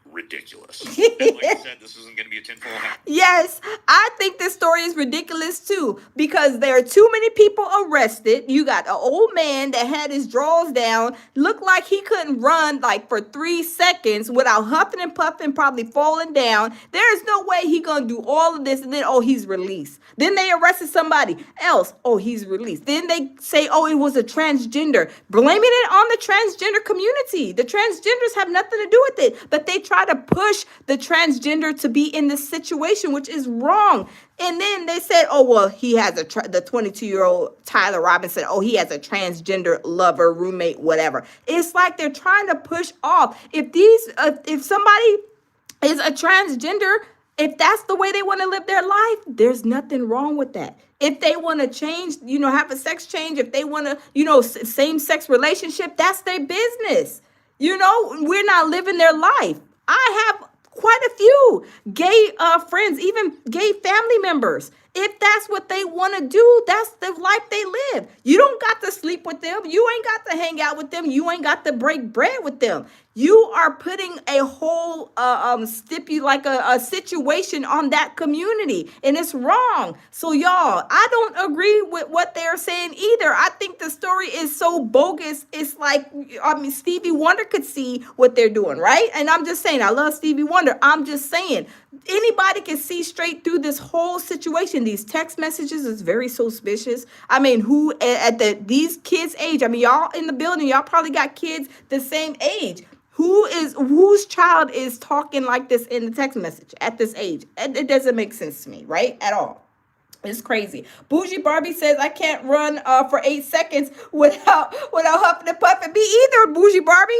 ridiculous. And like I said, this isn't going to be a tinfoil hat. Yes, I think this story is ridiculous too, because there are too many people arrested. You got an old man that had his drawers down, looked like he couldn't run like for 3 seconds without huffing and puffing, probably falling down. There's no way he gonna do all of this and then, oh, he's released. Then they arrested somebody else. Oh, he's released. Then they say, oh, it was a transgender, blaming it on the transgender community. The transgenders have nothing to do with it, but they try to push the transgender to be in this situation, which is wrong. And then they said, oh, well, he has the 22-year-old Tyler Robinson. Oh, he has a transgender lover, roommate, whatever. It's like they're trying to push off. If somebody is a transgender, if that's the way they want to live their life, there's nothing wrong with that. If they want to change, have a sex change, if they want to, same-sex relationship, that's their business. We're not living their life. I have quite a few gay friends, even gay family members. If that's what they want to do, that's the life they live. You don't got to sleep with them. You ain't got to hang out with them. You ain't got to break bread with them. You are putting a whole a situation on that community, and it's wrong. So y'all, I don't agree with what they're saying either. I think the story is so bogus. It's like, Stevie Wonder could see what they're doing, right? And I'm just saying, I love Stevie Wonder. I'm just saying, anybody can see straight through this whole situation. These text messages is very suspicious. I mean, who at these kids' age? I mean, y'all in the building, y'all probably got kids the same age. Whose child is talking like this in the text message at this age? It doesn't make sense to me, right? At all. It's crazy. Bougie Barbie says, I can't run for 8 seconds without huffing and puffing. Me either, Bougie Barbie.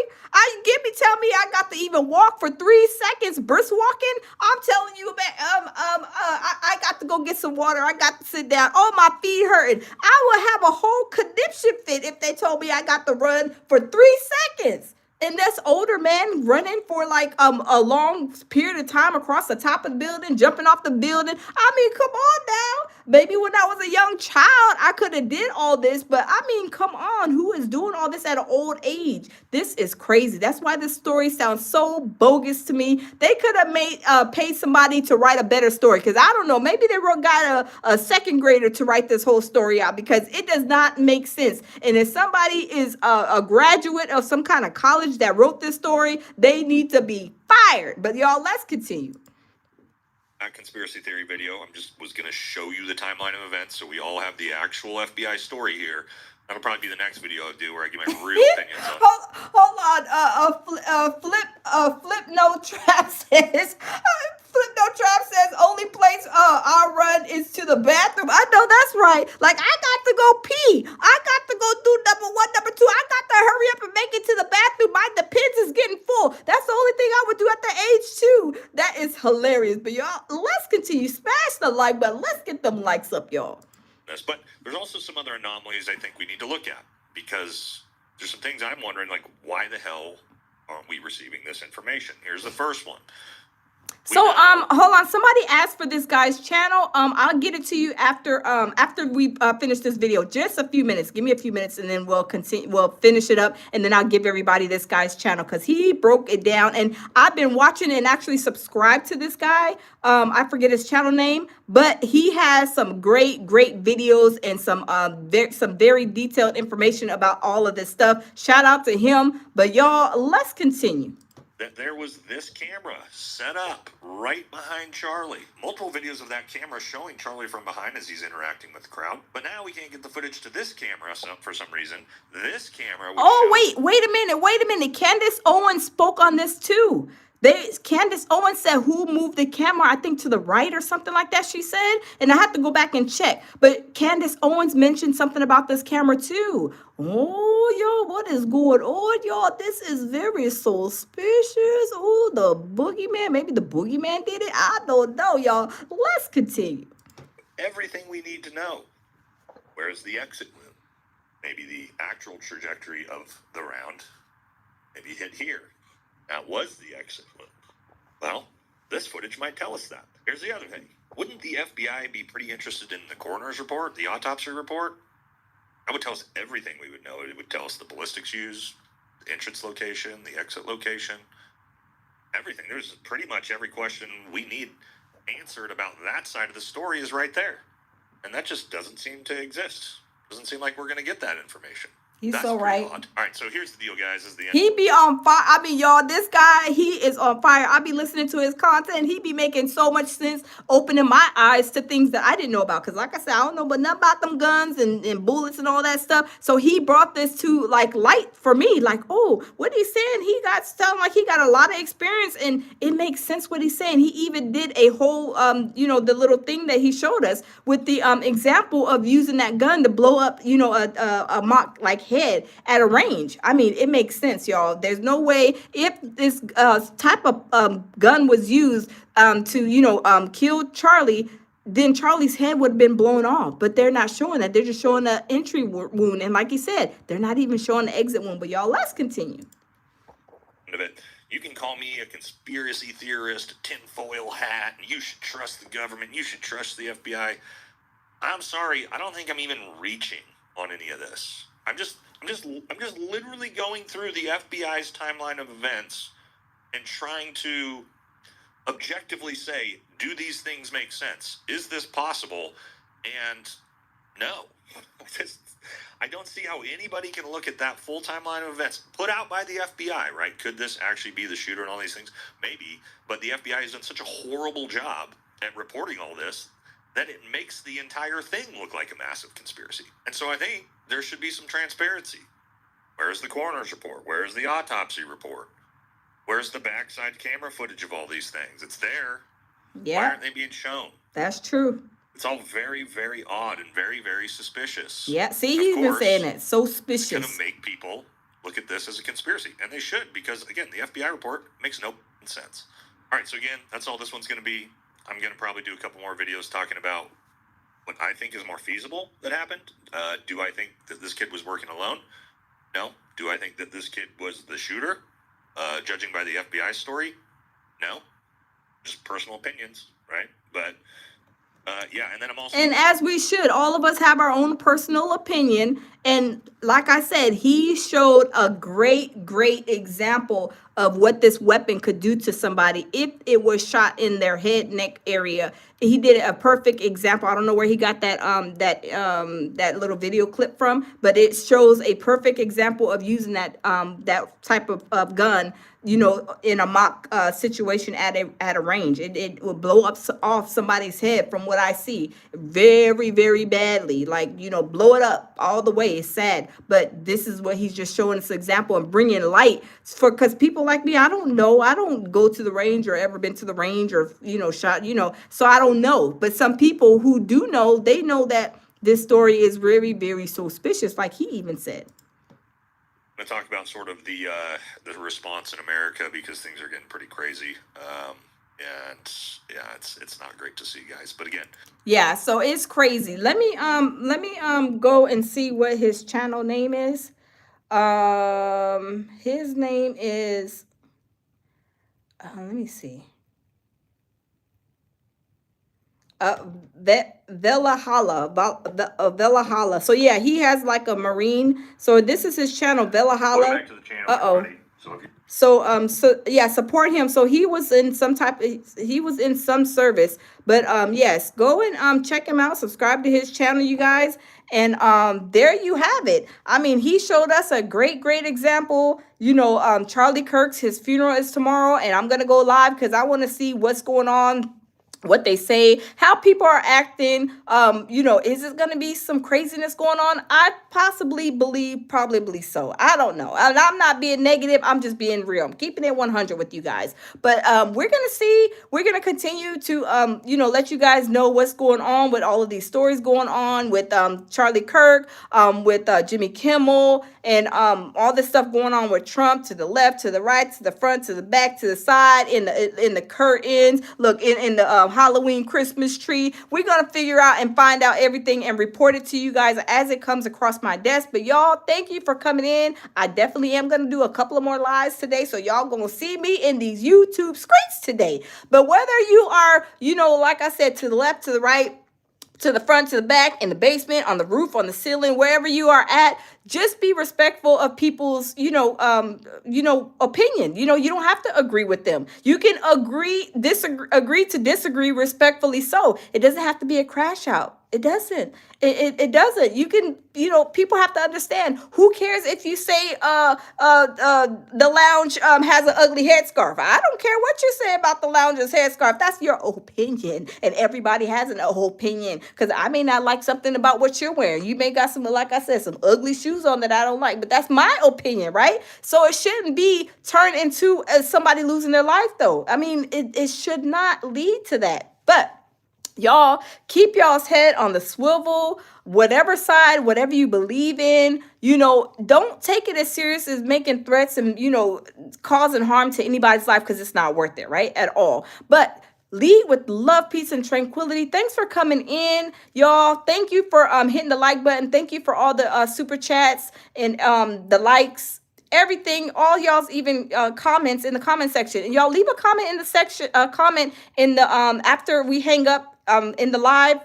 Tell me I got to even walk for 3 seconds, brisk walking. I'm telling you, man, I got to go get some water. I got to sit down. Oh, my feet hurting. I would have a whole conniption fit if they told me I got to run for 3 seconds. And that's older man running for like a long period of time across the top of the building, jumping off the building. I mean, come on now. Maybe when I was a young child, I could have did all this. But I mean, come on. Who is doing all this at an old age? This is crazy. That's why this story sounds so bogus to me. They could have paid somebody to write a better story. Because I don't know. Maybe they got a second grader to write this whole story out. Because it does not make sense. And if somebody is a graduate of some kind of college that wrote this story, they need to be fired. But y'all, let's continue. That conspiracy theory video, was going to show you the timeline of events so we all have the actual FBI story here. That'll probably be the next video I do where I give my real opinions on it. Hold on. Flip no trap says only place I'll run is to the bathroom. I know that's right. Like, I got to go pee. I got to go do number 1, number 2. I got to hurry up and make it to the bathroom. My depends is getting full. That's the only thing I would do at the age 2. That is hilarious. But y'all, let's continue. Smash the like button. Let's get them likes up, y'all. But there's also some other anomalies I think we need to look at, because there's some things I'm wondering, like, why the hell aren't we receiving this information? Here's the first one. So hold on. Somebody asked for this guy's channel. I'll get it to you after we finish this video. Just a few minutes. Give me a few minutes, and then we'll continue. We'll finish it up, and then I'll give everybody this guy's channel because he broke it down. And I've been watching and actually subscribed to this guy. I forget his channel name, but he has some great videos and some very detailed information about all of this stuff. Shout out to him. But y'all, let's continue. That there was this camera set up right behind Charlie. Multiple videos of that camera showing Charlie from behind as he's interacting with the crowd. But now we can't get the footage to this camera for some reason. This camera... Wait a minute. Candace Owens spoke on this too. Candace Owens said who moved the camera, I think to the right or something like that, she said. And I have to go back and check. But Candace Owens mentioned something about this camera too. Oh, y'all, what is going on, y'all? This is very suspicious. Oh, the boogeyman. Maybe the boogeyman did it. I don't know, y'all. Let's continue. Everything we need to know. Where's the exit wound? Maybe the actual trajectory of the round. Maybe hit here. That was the exit wound. Well, this footage might tell us that. Here's the other thing. Wouldn't the FBI be pretty interested in the coroner's report, the autopsy report? That would tell us everything we would know. It would tell us the ballistics used, the entrance location, the exit location, everything. There's pretty much every question we need answered about that side of the story is right there. And that just doesn't seem to exist. Doesn't seem like we're going to get that information. He's That's so right. odd. All right, so here's the deal, guys. This is the end. He be on fire. I mean, y'all, this guy, he is on fire. I be listening to his content. He be making so much sense, opening my eyes to things that I didn't know about. Because like I said, I don't know but nothing about them guns and bullets and all that stuff. So he brought this to like light for me. Like, oh, what he's saying, he got sound like he got a lot of experience and it makes sense what he's saying. He even did a whole, the little thing that he showed us with the example of using that gun to blow up, a mock like head at a range. I mean, it makes sense, y'all. There's no way if this type of gun was used to kill Charlie, then Charlie's head would have been blown off. But they're not showing that. They're just showing the entry wound. And like he said, they're not even showing the exit wound. But y'all, let's continue. You can call me a conspiracy theorist, a tinfoil hat, and you should trust the government. You should trust the FBI. I'm sorry. I don't think I'm even reaching on any of this. I'm just literally going through the FBI's timeline of events and trying to objectively say, do these things make sense? Is this possible? And no. I don't see how anybody can look at that full timeline of events put out by the FBI, right? Could this actually be the shooter and all these things? Maybe. But the FBI has done such a horrible job at reporting all this that it makes the entire thing look like a massive conspiracy. And so I think there should be some transparency. Where's the coroner's report? Where's the autopsy report? Where's the backside camera footage of all these things? It's there. Yeah. Why aren't they being shown? That's true. It's all very, very odd and very, very suspicious. Yeah, see, he's been saying it. So suspicious. It's going to make people look at this as a conspiracy. And they should, because, again, the FBI report makes no sense. All right, so again, that's all this one's going to be. I'm going to probably do a couple more videos talking about what I think is more feasible that happened. Do I think that this kid was working alone? No. Do I think that this kid was the shooter? Judging by the FBI story? No. Just personal opinions, right? But, yeah, and then I'm also... And as we should, all of us have our own personal opinion. And like I said, he showed a great example of what this weapon could do to somebody if it was shot in their head, neck area. He did a perfect example. I don't know where he got that little video clip from, but it shows a perfect example of using that type of gun, in a mock situation at a range. It will blow off somebody's head, from what I see, very, very badly. Like, blow it up all the way. It's sad, but this is what he's just showing us an example and bringing light because people like me, I don't know. I don't go to the range or ever been to the range or shot. So I don't know. But some people who do know, they know that this story is very, very suspicious, like he even said. I'm going to talk about sort of the response in America because things are getting pretty crazy. And yeah, it's not great to see, guys. But again, yeah, so it's crazy. Let me go and see what his channel name is. His name is let me see. Velahala. So yeah, he has like a Marine. So this is his channel, Velahala. Back to the channel, Uh-oh. everybody. So if you So yeah, support him. So he was in he was in some service. But yes, go and check him out, subscribe to his channel, you guys. And there you have it. I mean, he showed us a great example. You know, Charlie Kirk's, his funeral is tomorrow, and I'm gonna go live because I want to see what's going on, what they say, how people are acting. You know, is it going to be some craziness going on? I possibly believe, probably so. I don't know. And I'm not being negative. I'm just being real. I'm keeping it 100 with you guys. But we're going to see. We're going to continue to, you know, let you guys know what's going on with all of these stories going on with Charlie Kirk, with Jimmy Kimmel, and all this stuff going on with Trump, to the left, to the right, to the front, to the back, to the side, in the curtains. Look, in the Halloween Christmas tree. We're gonna figure out and find out everything and report it to you guys as it comes across my desk. But y'all, thank you for coming in. I definitely am gonna do a couple of more lives today, so y'all gonna see me in these YouTube screens today. But whether you are, you know, like I said, to the left, to the right, to the front, to the back, in the basement, on the roof, on the ceiling, wherever you are at, just be respectful of people's, opinion. You know, you don't have to agree with them. You can agree to disagree respectfully. So it doesn't have to be a crash out. It doesn't. It doesn't. You can, people have to understand. Who cares if you say the lounge has an ugly headscarf? I don't care what you say about the lounge's headscarf. That's your opinion, and everybody has an opinion. Because I may not like something about what you're wearing. You may got some, like I said, some ugly shoes on that I don't like, but that's my opinion, right? So it shouldn't be turned into somebody losing their life, though. I mean, it should not lead to that. But y'all, keep y'all's head on the swivel, whatever side, whatever you believe in. Don't take it as serious as making threats and, causing harm to anybody's life, because it's not worth it, right? At all. But lead with love, peace, and tranquility. Thanks for coming in, y'all. Thank you for hitting the like button. Thank you for all the super chats and the likes, everything, all y'all's even comments in the comment section. And y'all leave a comment in the section, comment in the after we hang up in the live.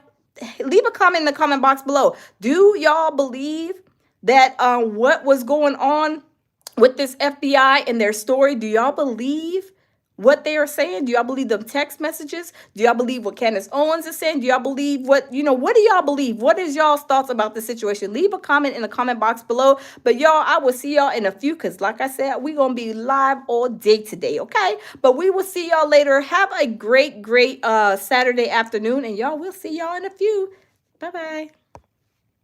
Leave a comment in the comment box below. Do y'all believe that what was going on with this FBI and their story? Do y'all believe what they are saying? Do y'all believe them text messages? Do y'all believe what Candace Owens is saying? Do y'all believe what do y'all believe? What is y'all's thoughts about the situation? Leave a comment in the comment box below. But y'all, I will see y'all in a few, because like I said, we're going to be live all day today, okay? But we will see y'all later. Have a great Saturday afternoon, and y'all, we'll see y'all in a few. Bye-bye.